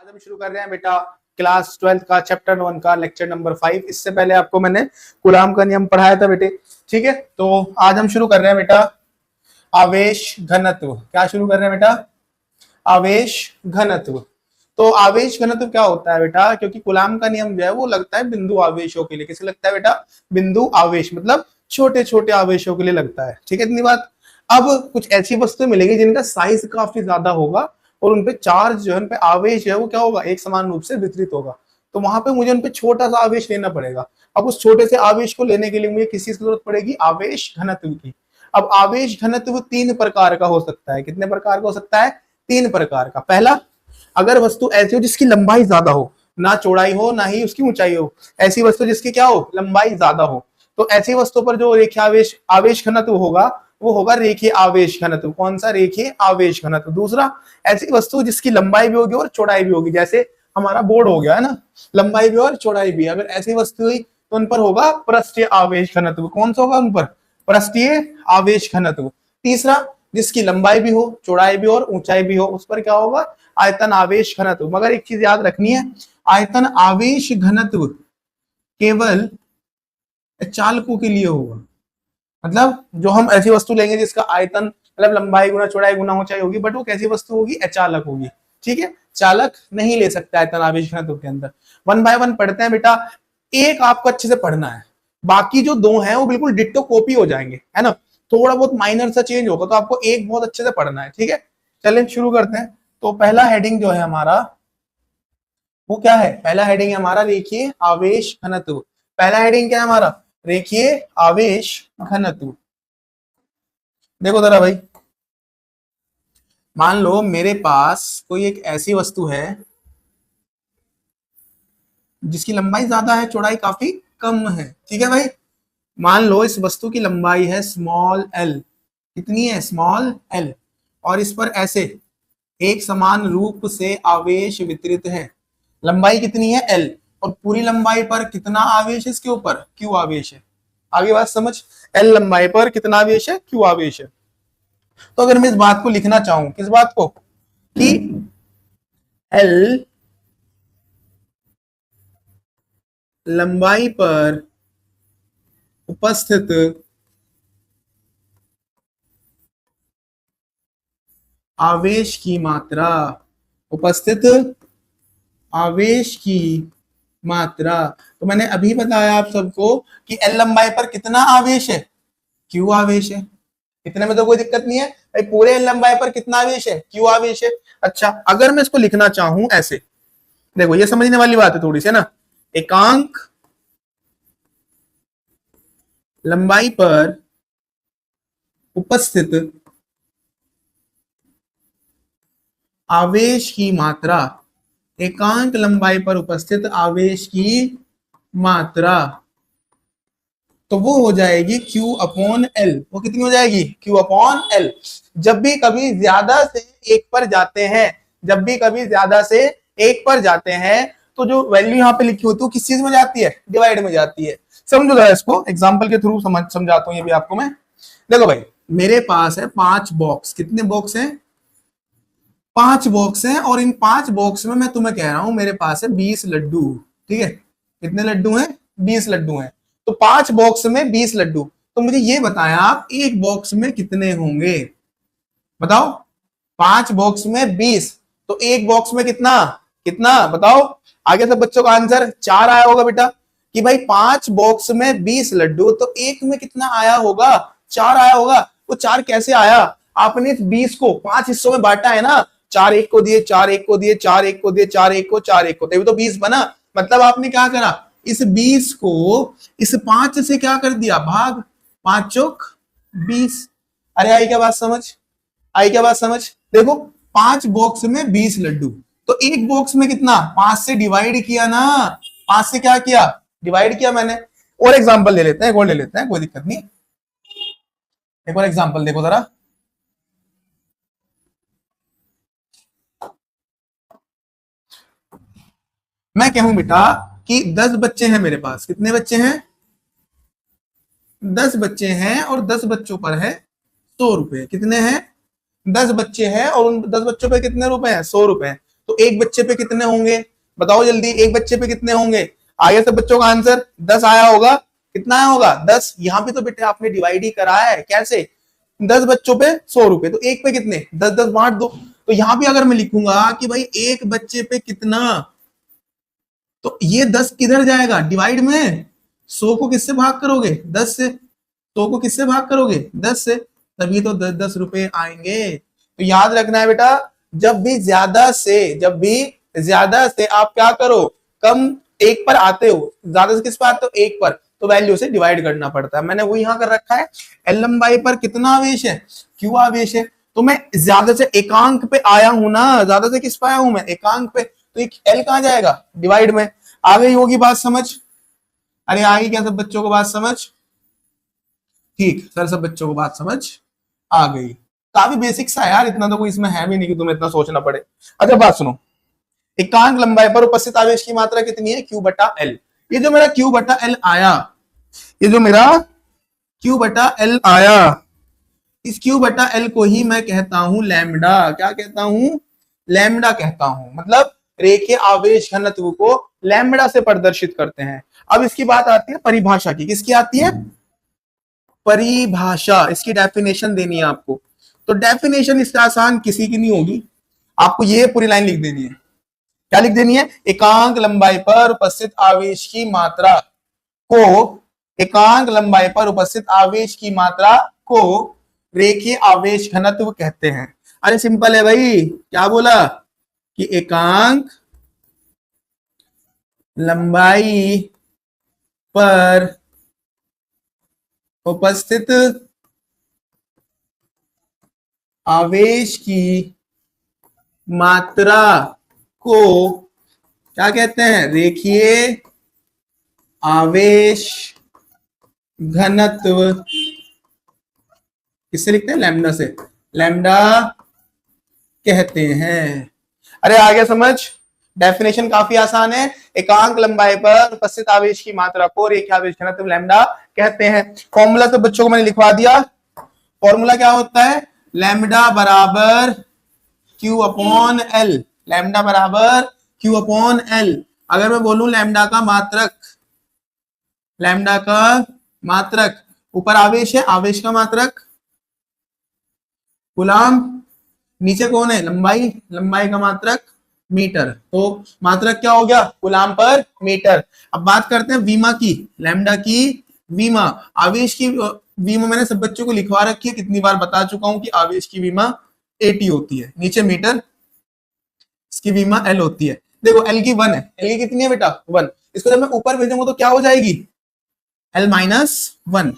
आज हम शुरू कर रहे हैं बेटा क्लास 12 का चैप्टर 1 का लेक्चर नंबर 5। इससे पहले आपको मैंने कूलाम का नियम पढ़ाया था बेटे, ठीक है। तो आज हम शुरू कर रहे हैं बेटा आवेश घनत्व। क्या शुरू कर रहे हैं बेटा? आवेश घनत्व। तो आवेश घनत्व क्या होता है बेटा? क्योंकि कूलाम का नियम जो है वो लगता है बिंदु आवेशों के लिए। किसे लगता है बेटा? बिंदु आवेश, मतलब छोटे छोटे आवेशों के लिए लगता है, ठीक है। इतनी बात। अब कुछ ऐसी वस्तु मिलेगी जिनका साइज काफी ज्यादा होगा और उनपे चार्ज जो है, उनपे आवेश है वो क्या होगा? एक समान रूप से वितरित होगा। तो वहां पे मुझे उनपे छोटा सा आवेश लेना पड़ेगा। अब उस छोटे से आवेश को लेने के लिए मुझे किस चीज की जरूरत पड़ेगी? आवेश घनत्व की। अब आवेश घनत्व तीन प्रकार का हो सकता है। कितने प्रकार का हो सकता है? तीन प्रकार का। पहला, अगर वस्तु ऐसी हो जिसकी लंबाई ज्यादा हो, ना चौड़ाई हो ना ही उसकी ऊंचाई हो, ऐसी वस्तु जिसकी क्या हो? लंबाई ज्यादा हो, तो ऐसी वस्तु पर जो रेखीय आवेश आवेश घनत्व होगा वो होगा रेखीय आवेश घनत्व। कौन सा? रेखीय आवेश घनत्व। दूसरा, ऐसी वस्तु जिसकी लंबाई भी होगी और चौड़ाई भी होगी, जैसे हमारा बोर्ड हो गया है ना, लंबाई भी और चौड़ाई भी। अगर ऐसी वस्तु हुई तो उन पर होगा पृष्ठीय आवेश घनत्व। कौन सा होगा उन पर? पृष्ठीय आवेश घनत्व। तीसरा, जिसकी लंबाई भी हो, चौड़ाई भी और ऊंचाई भी हो, उस पर क्या होगा? आयतन आवेश घनत्व। मगर एक चीज याद रखनी है, आयतन आवेश घनत्व केवल चालकों के लिए होगा। मतलब जो हम ऐसी वस्तु लेंगे जिसका आयतन मतलब लंबाई गुना चौड़ाई गुना ऊंचाई होगी, बट वो कैसी वस्तु होगी? अचालक होगी, ठीक है। चालक नहीं ले सकता आयतन आवेश घनत्व के अंदर। वन बाय वन पढ़ते हैं बेटा। एक आपको अच्छे से पढ़ना है, बाकी जो दो हैं वो बिल्कुल डिट्टो कॉपी हो जाएंगे, है ना। थोड़ा बहुत माइनर सा चेंज होगा, तो आपको एक बहुत अच्छे से पढ़ना है, ठीक है। चलिए शुरू करते हैं। तो पहला हेडिंग जो है हमारा वो क्या है? पहला हेडिंग है हमारा रेखीय आवेश घनत्व। पहला हेडिंग क्या है हमारा? रेखीय आवेश घनत्व। देखो जरा भाई, मान लो मेरे पास कोई एक ऐसी वस्तु है जिसकी लंबाई ज्यादा है, चौड़ाई काफी कम है, ठीक है भाई। मान लो इस वस्तु की लंबाई है स्मॉल एल। कितनी है? Small L. और इस पर ऐसे एक समान रूप से आवेश वितरित है। लंबाई कितनी है? एल। और पूरी लंबाई पर कितना आवेश है इसके ऊपर? क्यू आवेश है। आगे बात समझ। एल लंबाई पर कितना आवेश है? क्यू आवेश है। तो अगर मैं इस बात को लिखना चाहूं, किस बात को? कि एल लंबाई पर उपस्थित आवेश की मात्रा, उपस्थित आवेश की मात्रा। तो मैंने अभी बताया आप सबको कि एल लंबाई पर कितना आवेश है? क्यू आवेश है। इतने में तो कोई दिक्कत नहीं है भाई। पूरे एल लंबाई पर कितना आवेश है? क्यू आवेश है। अच्छा, अगर मैं इसको लिखना चाहूं ऐसे, देखो ये समझने वाली बात है थोड़ी सी, ना। एकांक लंबाई पर उपस्थित आवेश की मात्रा, एकांक लंबाई पर उपस्थित आवेश की मात्रा, तो वो हो जाएगी Q अपॉन L। वो कितनी हो जाएगी? Q upon L। जब भी कभी ज्यादा से एक पर जाते हैं, जब भी कभी ज्यादा से एक पर जाते हैं, तो जो वैल्यू यहाँ पे लिखी होती है वो किस चीज में जाती है? डिवाइड में जाती है। समझो जरा इसको, एग्जाम्पल के थ्रू समझाता हूँ ये भी आपको मैं। देखो भाई, मेरे पास है 5 बॉक्स। कितने बॉक्स हैं? 5 बॉक्स हैं। और इन 5 बॉक्स में मैं तुम्हें कह रहा हूं मेरे पास है 20 लड्डू, ठीक है। कितने लड्डू हैं? 20 लड्डू हैं। तो 5 बॉक्स में 20 लड्डू। तो मुझे ये बताया आप, एक बॉक्स में कितने होंगे? बताओ। 5 बॉक्स में 20, तो एक बॉक्स में कितना? कितना बताओ। आगे सब बच्चों का आंसर 4 आया होगा बेटा, कि भाई 5 बॉक्स में 20 लड्डू, तो एक में कितना आया होगा? 4 आया होगा। वो 4 कैसे आया? आपने इस 20 को 5 हिस्सों में बांटा है ना। 4 एक को दिए, 4 एक को दिए, 4 एक को दिए, 4 एक को, 4 एक को, तभी तो 20 बना। मतलब आपने क्या करा? इस 20 को इस 5 से क्या कर दिया? भाग। 5 चौक 20। अरे आई क्या बात समझ? आई क्या बात समझ? देखो, 5 बॉक्स में 20 लड्डू, तो एक बॉक्स में कितना? 5 से डिवाइड किया ना। 5 से क्या किया? डिवाइड किया मैंने। और एग्जांपल ले लेते हैं, और ले लेते हैं, कोई दिक्कत नहीं। एक और एग्जांपल देखो जरा। मैं कहूं बेटा कि 10 बच्चे हैं मेरे पास। कितने बच्चे हैं? 10 बच्चे हैं और 10 बच्चों पर है 100 रुपए। कितने हैं? 10 बच्चे हैं और उन 10 बच्चों पर कितने रुपए हैं? 100 रुपए। तो एक बच्चे पे कितने होंगे, बताओ जल्दी, एक बच्चे पे कितने होंगे? आगे सब बच्चों का आंसर 10 आया होगा। कितना आया होगा? 10। यहां पे तो बेटे आपने डिवाइड ही करा है, कैसे? 10 बच्चों पे 100 रुपए, तो एक पे कितने? 10 10 बांट दो। तो यहां भी अगर मैं लिखूंगा कि भाई एक बच्चे पे कितना, तो ये 10 किधर जाएगा? डिवाइड में। 100 को किससे भाग करोगे? 10 से। 100 को किससे भाग करोगे? 10 से। तभी तो 10 10 रुपए आएंगे। तो याद रखना है बेटा, जब भी ज्यादा से आप क्या करो, कम एक पर आते हो, ज्यादा से किस पर आते हो? एक पर, तो वैल्यू से डिवाइड करना पड़ता है। मैंने वो यहां कर रखा है। एल लंबाई पर कितना आवेश है? क्यू आवेश है। तो मैं ज्यादा से एकांक पे आया हूं ना, ज्यादा से किस पे आया हूं मैं? एकांक पे। तो एक एल कहां जाएगा? डिवाइड में। आ गई होगी बात समझ? अरे आ गई क्या सब बच्चों को बात समझ? ठीक सर, सब बच्चों को बात समझ आ गई। काफी बेसिक सा यार, इतना तो कोई इसमें है भी नहीं कि तुम्हें इतना सोचना पड़े। अच्छा बात सुनो, एकांक लंबाई पर उपस्थित आवेश की मात्रा कितनी है? क्यू बटा एल। ये जो मेरा क्यू बटा एल आया, ये जो मेरा क्यू बटा एल आया, इस क्यू बटा एल को ही मैं कहता हूं लैम्डा। क्या कहता हूं? लैम्डा कहता हूं। मतलब रेखीय आवेश घनत्व को लैम्डा से प्रदर्शित करते हैं। अब इसकी बात आती है परिभाषा की। किसकी आती है? परिभाषा। इसकी डेफिनेशन देनी है आपको। तो डेफिनेशन इसका आसान किसी की नहीं होगी, आपको ये पूरी लाइन लिख देनी है। क्या लिख देनी है? एकांक लंबाई पर उपस्थित आवेश की मात्रा को, एकांक लंबाई पर उपस्थित आवेश की मात्रा को रेखीय आवेश घनत्व कहते हैं। अरे सिंपल है भाई, क्या बोला कि एकांक लंबाई पर उपस्थित आवेश की मात्रा को क्या कहते हैं? रेखीय आवेश घनत्व। किससे लिखते हैं? लैम्डा से। लैम्डा कहते हैं। अरे आ गया समझ? डेफिनेशन काफी आसान है। एकांक लंबाई पर उपस्थित आवेश की मात्रा को रेखीय आवेश घनत्व लैम्डा कहते हैं। फॉर्मूला तो बच्चों को मैंने लिखवा दिया। फॉर्मूला क्या होता है? लैम्डा बराबर क्यू अपॉन एल। लैम्डा बराबर क्यू अपॉन एल। अगर मैं बोलूं लैम्डा का मात्रक, लैम्डा का मात्रक, ऊपर आवेश है, आवेश का मात्रक कूलाम, नीचे कौन है? लंबाई, लंबाई का मात्रक मीटर। तो मात्रक क्या हो गया? कूलाम पर मीटर। अब बात करते हैं वीमा की, लैम्डा की वीमा। आवेश की वीमा मैंने सब बच्चों को लिखवा रखी है, कितनी बार बता चुका हूं कि आवेश की वीमा 80 होती है। नीचे मीटर, इसकी वीमा एल होती है। देखो एल की 1 है, एल की कितनी है बेटा? 1। इसको जब मैं ऊपर भेजूंगा तो क्या हो जाएगी? L minus 1,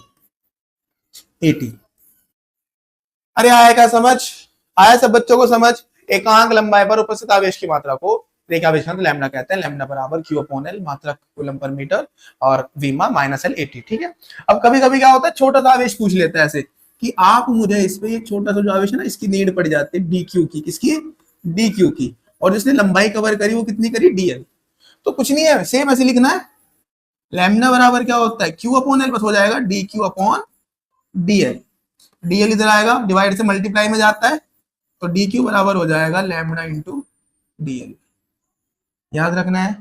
80। अरे आया क्या समझ? आया सब बच्चों को समझ? एकांक लंबाई पर उपस्थित आवेश की मात्रा को रेखा आवेश घनत्व लैम्डा कहते हैं। लैम्डा बराबर क्यू अपॉन एल, मात्रक कूलम पर मीटर, और वीमा माइनस एल 80। ठीक है। अब कभी कभी क्या होता है, छोटा सा आवेश पूछ लेता है ऐसे कि आप मुझे इस पे एक छोटा सा जो आवेश है ना, इसकी नीड पड़ जाती है डी क्यू की। किसकी? डी क्यू की। और जिसने लंबाई कवर करी वो कितनी करी? डीएल। तो कुछ नहीं है, सेम ऐसे लिखना है। लैम्डा बराबर क्या होता है? क्यू अपॉन एल, बस हो जाएगा D Q upon DL. DL इधर आएगा, डिवाइड से मल्टीप्लाई में जाता है, तो डी क्यू बराबर हो जाएगा लैम्डा इंटू डीएल। याद रखना है।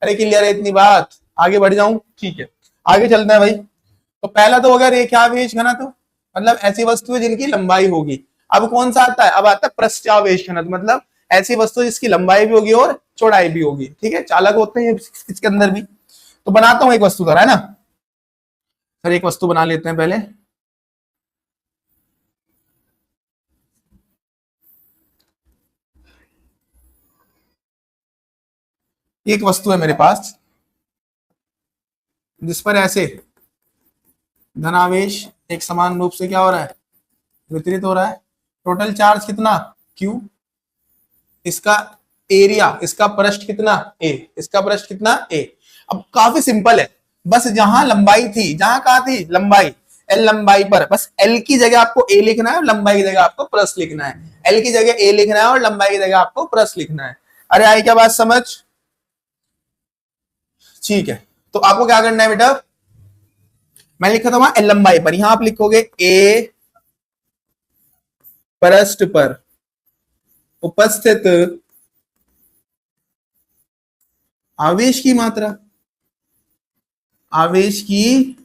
अरे क्लियर है इतनी बात? आगे बढ़ जाऊं? ठीक है, आगे चलते हैं भाई। तो पहला तो हो गया रेखावेश घनत्व, मतलब ऐसी वस्तु जिनकी लंबाई होगी। अब कौन सा आता है? अब आता है पृष्ठावेश घनत्व, मतलब ऐसी वस्तु जिसकी लंबाई भी होगी और चौड़ाई भी होगी। ठीक है, चालक होते हैं इसके अंदर भी। तो बनाता हूं एक वस्तु है ना सर, एक वस्तु बना लेते हैं पहले। एक वस्तु है मेरे पास जिस पर ऐसे धनावेश एक समान रूप से क्या हो रहा है? वितरित हो रहा है। टोटल चार्ज कितना? Q। इसका एरिया, इसका पृष्ठ कितना? A। इसका पृष्ठ कितना? A। अब काफी सिंपल है, बस जहां लंबाई थी, जहां कहा थी लंबाई, L लंबाई पर, बस L की जगह आपको A लिखना है और लंबाई की जगह आपको पृष्ठ लिखना है। L की जगह A लिखना है और लंबाई की जगह आपको पृष्ठ लिखना है। अरे आई क्या बात समझ? ठीक है, तो आपको क्या करना है बेटा? मैं लिखा था वहां L लंबाई पर, यहां आप लिखोगे A पृष्ठ पर उपस्थित आवेश की मात्रा, आवेश की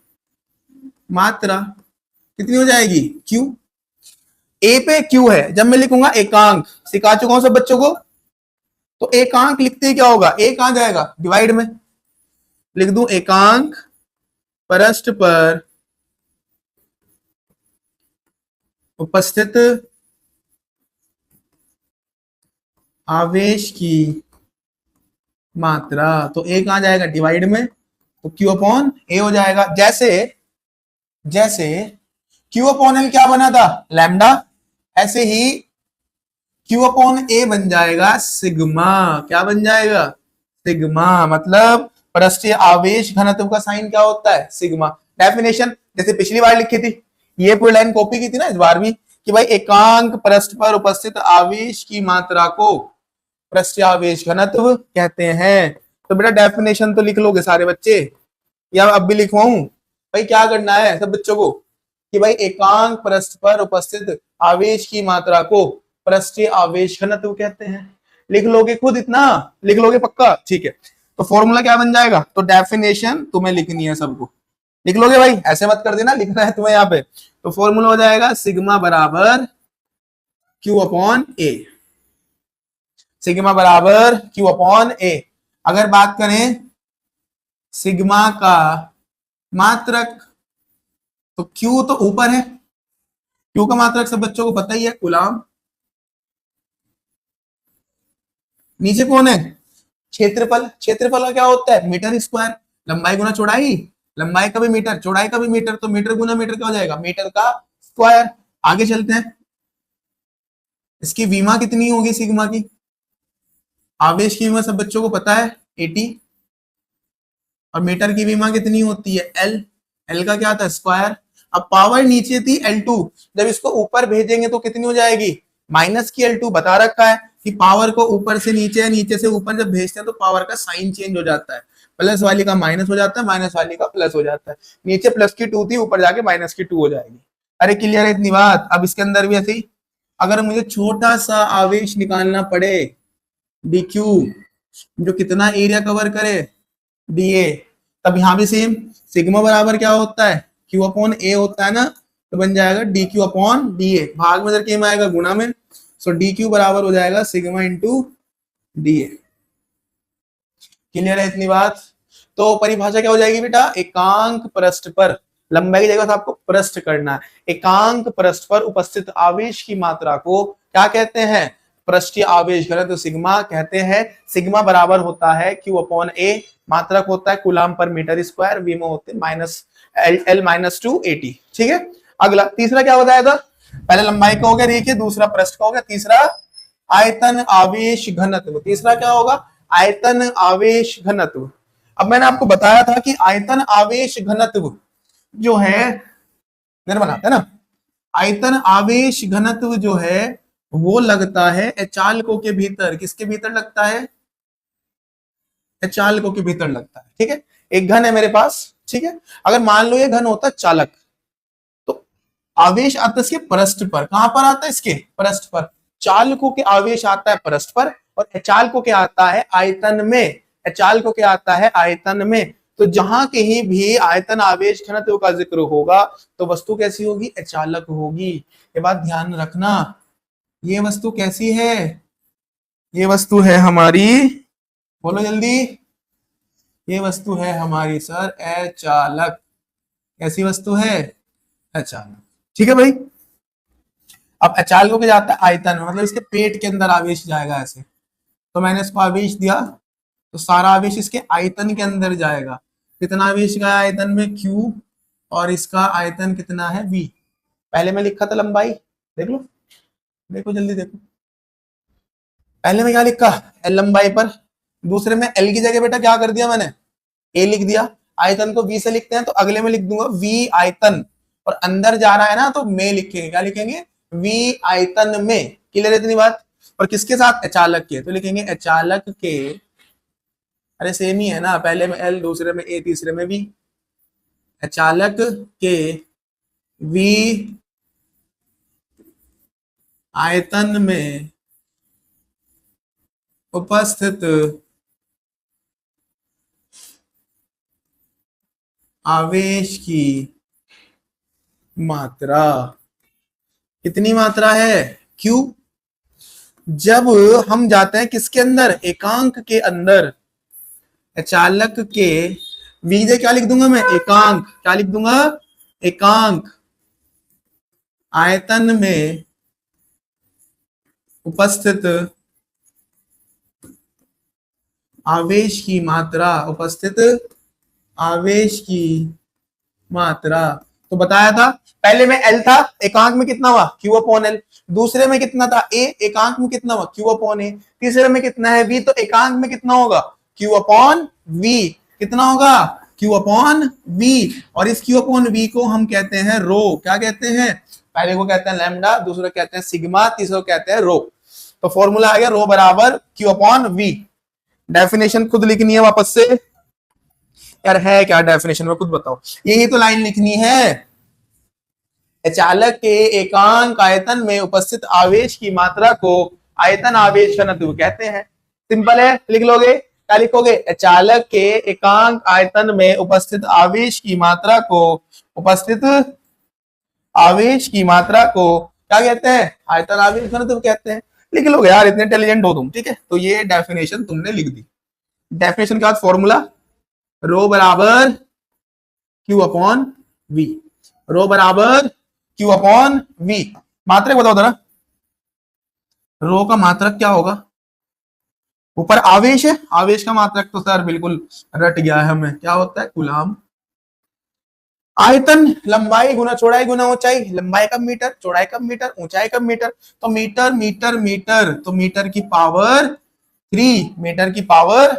मात्रा कितनी हो जाएगी, क्यू। ए पे क्यू है, जब मैं लिखूंगा एकांक, सिखा चुका हूं सब बच्चों को, तो एकांक लिखते ही क्या होगा, ए कहां जाएगा, डिवाइड में लिख दूं, एकांक पृष्ठ पर उपस्थित आवेश की मात्रा, तो ए कहां जाएगा, डिवाइड में, तो क्यू अपॉन ए हो जाएगा। जैसे जैसे क्यू अपॉन एल क्या बना था, लैम्डा, ऐसे ही क्यू अपॉन ए बन जाएगा सिग्मा। क्या बन जाएगा, सिग्मा। मतलब पृष्ठीय आवेश घनत्व का साइन क्या होता है, सिग्मा। डेफिनेशन जैसे पिछली बार लिखी थी, ये पूरी लाइन कॉपी की थी ना इस बार भी, कि भाई एकांक पृष्ठ पर उपस्थित आवेश की मात्रा को पृष्ठीय आवेश घनत्व कहते हैं। तो बेटा डेफिनेशन तो लिख लोगे सारे बच्चे, या अब भी लिखवाऊं, भाई क्या करना है सब बच्चों को, कि भाई एकांक पृष्ठ पर उपस्थित आवेश की मात्रा को पृष्ठीय आवेश घनत्व कहते हैं। लिख लोगे खुद, इतना लिख लोगे पक्का, ठीक है। तो फॉर्मूला क्या बन जाएगा, तो डेफिनेशन तुम्हें लिखनी है सबको, लिख लोगे भाई, ऐसे मत कर देना, लिखना है तुम्हें यहाँ पे। तो फॉर्मूला हो जाएगा सिग्मा बराबर क्यू अपॉन ए, सिग्मा बराबर क्यू अपॉन ए। अगर बात करें सिग्मा का मात्रक, तो क्यू तो ऊपर है, क्यू का मात्रक सब बच्चों को पता ही है, कूलाम। नीचे कौन है, क्षेत्रफल। क्षेत्रफल का क्या होता है, मीटर स्क्वायर, लंबाई गुना चौड़ाई, लंबाई का भी मीटर, चौड़ाई का भी मीटर, तो मीटर गुना मीटर क्या हो जाएगा, मीटर का स्क्वायर। आगे चलते हैं, इसकी विमा कितनी होगी सिग्मा की, आवेश की विमा सब बच्चों को पता है 80, और मीटर की विमा कितनी होती है, एल, एल का क्या था, स्क्वायर। अब पावर नीचे थी L2, जब इसको ऊपर भेजेंगे तो कितनी हो जाएगी, माइनस की L2। बता रखा है कि पावर को ऊपर से नीचे, नीचे से ऊपर जब भेजते हैं तो पावर का साइन चेंज हो जाता है, प्लस वाली का माइनस हो जाता है, माइनस वाली का प्लस हो जाता है। नीचे प्लस की 2 थी, ऊपर जाके माइनस की 2 हो जाएगी। अरे क्लियर है इतनी बात। अब इसके अंदर भी ऐसी, अगर मुझे छोटा सा आवेश निकालना पड़े dq, जो कितना एरिया कवर करे, dA, तब यहां भी सेम, सिग्मा बराबर क्या होता है, q अपॉन ए होता है ना, तो बन जाएगा dq अपॉन dA, भाग में जब केम आएगा गुणा में, सो dq बराबर हो जाएगा सिग्मा इंटू dA। क्लियर है इतनी बात। तो परिभाषा क्या हो जाएगी बेटा, एकांक पृष्ठ पर, लंबाई की जगह तो आपको पृष्ठ करना है, एकांक पृष्ठ पर उपस्थित आवेश की मात्रा को क्या कहते हैं, पृष्ठीय आवेश घनत्व सिग्मा कहते हैं। सिग्मा बराबर होता है क्यू अपॉन ए, मात्रक होता है कूलाम पर मीटर स्क्वायर, वी में होते माइनस एल माइनस 280। ठीक है, अगला तीसरा क्या बताया था, पहले लंबाई का हो गया, देखिए दूसरा पृष्ठ का हो गया, तीसरा आयतन आवेश घनत्व। तीसरा क्या होगा, आयतन आवेश घनत्व। अब मैंने आपको बताया था कि आयतन आवेश घनत्व जो है, निर्मला है ना, आयतन आवेश घनत्व जो है वो लगता है अचालकों के भीतर। किसके भीतर लगता है, चालकों के भीतर लगता है। ठीक है, एक घन है मेरे पास, ठीक है, अगर मान लो ये घन होता है चालक, तो आवेश आता है इसके पृष्ठ पर। कहां पर आता है, इसके पृष्ठ पर। चालकों के आवेश आता है पृष्ठ पर, और अचालकों के आता है आयतन में, अचालकों के आता है आयतन में। तो जहां कहीं भी आयतन आवेश घनत्व का जिक्र होगा तो वस्तु कैसी होगी, अचालक होगी। ये बात ध्यान रखना। ये वस्तु कैसी है, ये वस्तु है हमारी, बोलो जल्दी, ये वस्तु है हमारी सर अचालक। कैसी वस्तु है, अचालक। ठीक है भाई। अब अचालकों के जाता है आयतन में, मतलब इसके पेट के अंदर आवेश जाएगा ऐसे, तो मैंने इसको आवेश दिया, तो सारा आवेश इसके आयतन के अंदर जाएगा। कितना आवेश गया आयतन में, Q, और इसका आयतन कितना है, V। पहले मैं लिखा था लंबाई, देख लो, देखो जल्दी देखो, पहले में क्या लिखा, L लंबाई पर, दूसरे में L की जगह बेटा क्या कर दिया मैंने, A लिख दिया। आयतन को V से लिखते हैं, तो अगले में लिख दूंगा V आयतन, और अंदर जा रहा है ना तो में लिखेंगे, क्या लिखेंगे, V आयतन में। क्लियर है इतनी बात। और किसके साथ, अचालक के, तो लिखेंगे अचालक के, अरे सेम ही है ना, पहले में L, दूसरे में A, तीसरे में V। अचालक के V आयतन में उपस्थित आवेश की मात्रा कितनी मात्रा है, क्यू। जब हम जाते हैं किसके अंदर, एकांक के अंदर, चालक के वीजे क्या लिख दूंगा मैं, एकांक, क्या लिख दूंगा, एकांक आयतन में उपस्थित आवेश की मात्रा, उपस्थित आवेश की मात्रा। तो बताया था पहले में एल था, एकांक में कितना हुआ, क्यू अपॉन एल। दूसरे में कितना था, ए, एकांक में कितना हुआ, क्यू अपॉन ए। तीसरे में कितना है, वी, तो एकांक में कितना होगा, क्यू अपॉन वी। कितना होगा, क्यू अपॉन वी। और इस क्यू अपॉन वी को हम कहते हैं रो। क्या कहते हैं, पहले को कहते हैं लैम्डा, दूसरे कहते हैं सिग्मा, तीसरे को कहते हैं रो। तो फॉर्मूला आ गया रो बराबर क्यू अपॉन वी। डेफिनेशन खुद लिखनी है वापस से, यार है क्या डेफिनेशन में खुद बताओ, यही तो लाइन लिखनी है। चालक के एकांक आयतन में उपस्थित आवेश की मात्रा को आयतन आवेश घनत्व कहते हैं। सिंपल है, लिख लोगे, क्या लिखोगे, चालक के एकांक आयतन में उपस्थित आवेश की मात्रा को, उपस्थित आवेश की मात्रा को क्या कहते हैं, आयतन आवेश घनत्व कहते हैं। लिख लोगे यार, इतने इंटेलिजेंट हो तुम, ठीक है। तो ये डेफिनेशन तुमने लिख दी। डेफिनेशन के बाद फॉर्मूला रो बराबर क्यू अपॉन वी, रो बराबर क्यू अपॉन वी। मात्रक बताओ जरा, रो का मात्रक क्या होगा, ऊपर आवेश है, आवेश का मात्रक तो सर बिल्कुल रट गया है हमें, क्या होता है, कूलाम। आयतन लंबाई गुना चौड़ाई गुना ऊंचाई, लंबाई का मीटर, चौड़ाई का मीटर, ऊंचाई का मीटर, तो मीटर मीटर मीटर, तो मीटर की पावर 3, मीटर की पावर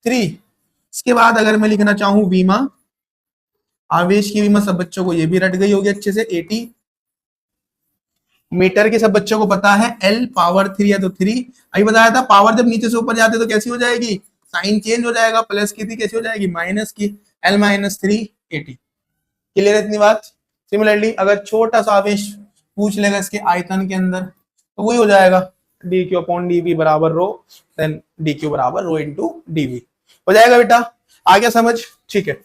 3। इसके बाद अगर मैं लिखना चाहूं वीमा, आवेश की विमा, सब बच्चों को ये भी रट गई होगी अच्छे से, 80। मीटर के सब बच्चों को पता है एल पावर 3 है तो 3। अभी बताया था पावर जब नीचे से ऊपर जाते तो कैसी हो जाएगी, साइन चेंज हो जाएगा, प्लस की थी कैसी हो जाएगी, माइनस की, एल माइनस 3 80। क्लियर है इतनी बात। सिमिलरली अगर छोटा सा आवेश पूछ लेगा इसके आयतन के अंदर तो वही हो जाएगा D Q upon D V बराबर रो, देन डी क्यू बराबर रो इंटू डी वी हो जाएगा बेटा। आ गया समझ, ठीक है।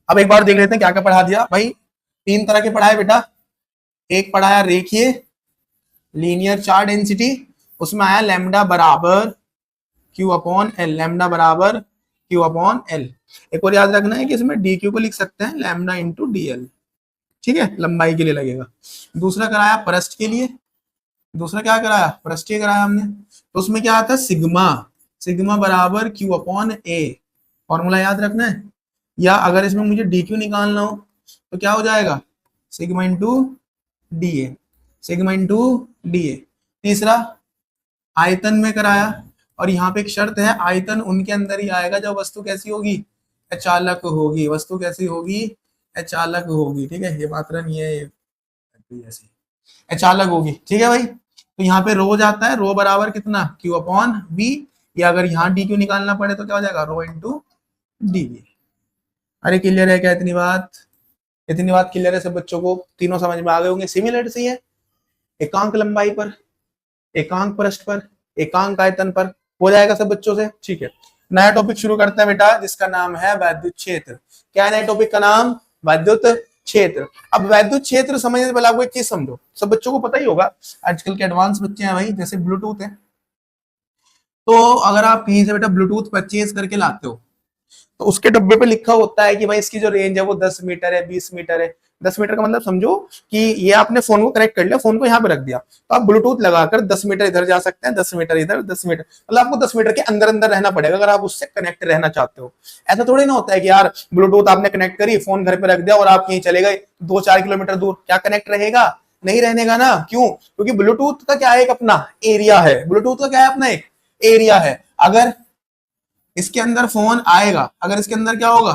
अब एक बार देख लेते हैं क्या क्या पढ़ा दिया भाई। 3 तरह के पढ़ाए बेटा, एक पढ़ाया रेखीय लीनियर चार्ट डेंसिटी, उसमें आया लैम्डा बराबर क्यू अपॉन एल, लैम्डा बराबर क्यू अपॉन एल। एक और याद रखना है कि इसमें डी क्यू को लिख सकते हैं लैम्डा इंटू डी एल, ठीक है, लंबाई के लिए लगेगा। दूसरा कराया पृष्ठ के लिए, दूसरा क्या कराया, पृष्ठीय कराया हमने, तो उसमें क्या आता है सिग्मा, सिग्मा बराबर क्यू अपॉन ए, फॉर्मूला याद रखना है। या अगर इसमें मुझे डी क्यू निकालना हो तो क्या हो जाएगा, sigma into D A, sigma into D A. तीसरा आयतन में कराया, और यहाँ पे एक शर्त है, आयतन उनके अंदर ही आएगा जब वस्तु कैसी होगी, अचालक होगी, वस्तु कैसी होगी, अचालक होगी, ठीक है। ये मात्रा नहीं है, ये ऐसी अचालक होगी, ठीक है भाई। तो यहाँ पे रो जाता है, रो बराबर कितना, क्यू अपॉन वी, या अगर यहाँ डी क्यू निकालना पड़े तो क्या हो जाएगा, रो इंटू डी वी। अरे क्लियर है क्या इतनी बात, इतनी बात क्लियर है सब बच्चों को, तीनों समझ में आ गए होंगे। सिमिलर सी है, एकांक लंबाई पर, एकांक पृष्ठ पर, एकांक आयतन पर, हो जाएगा सब बच्चों से, ठीक है। नया टॉपिक शुरू करते हैं बेटा, जिसका नाम है वैद्युत क्षेत्र। क्या है नए टॉपिक का नाम, वैद्युत क्षेत्र। अब वैद्युत क्षेत्र समझने से पहले आपको एक चीज समझो, सब बच्चों को पता ही होगा, आजकल के एडवांस बच्चे हैं भाई, जैसे ब्लूटूथ है, तो अगर आप कहीं से बेटा ब्लूटूथ परचेज करके लाते हो तो उसके डब्बे पे लिखा होता है कि भाई इसकी जो रेंज है वो 10 मीटर है, 20 मीटर है। 10 मीटर का मतलब समझो कि ये आपने फोन को कनेक्ट कर लिया, फोन को यहाँ पे रख दिया, तो आप ब्लूटूथ लगाकर 10 मीटर इधर जा सकते हैं, 10 मीटर इधर, 10 मीटर, मतलब आपको 10 मीटर के अंदर अंदर रहना पड़ेगा अगर आप उससे कनेक्ट रहना चाहते हो। ऐसा थोड़ी ना होता है कि यार ब्लूटूथ आपने कनेक्ट करी, फोन घर पे रख दिया और आप कहीं चले गए 2-4 किलोमीटर दूर, क्या कनेक्ट रहेगा, नहीं रहने का ना। क्यों, क्योंकि ब्लूटूथ का क्या है, एक अपना एरिया है, ब्लूटूथ का क्या है, अपना एक एरिया है। अगर इसके अंदर फोन आएगा, अगर इसके अंदर क्या होगा,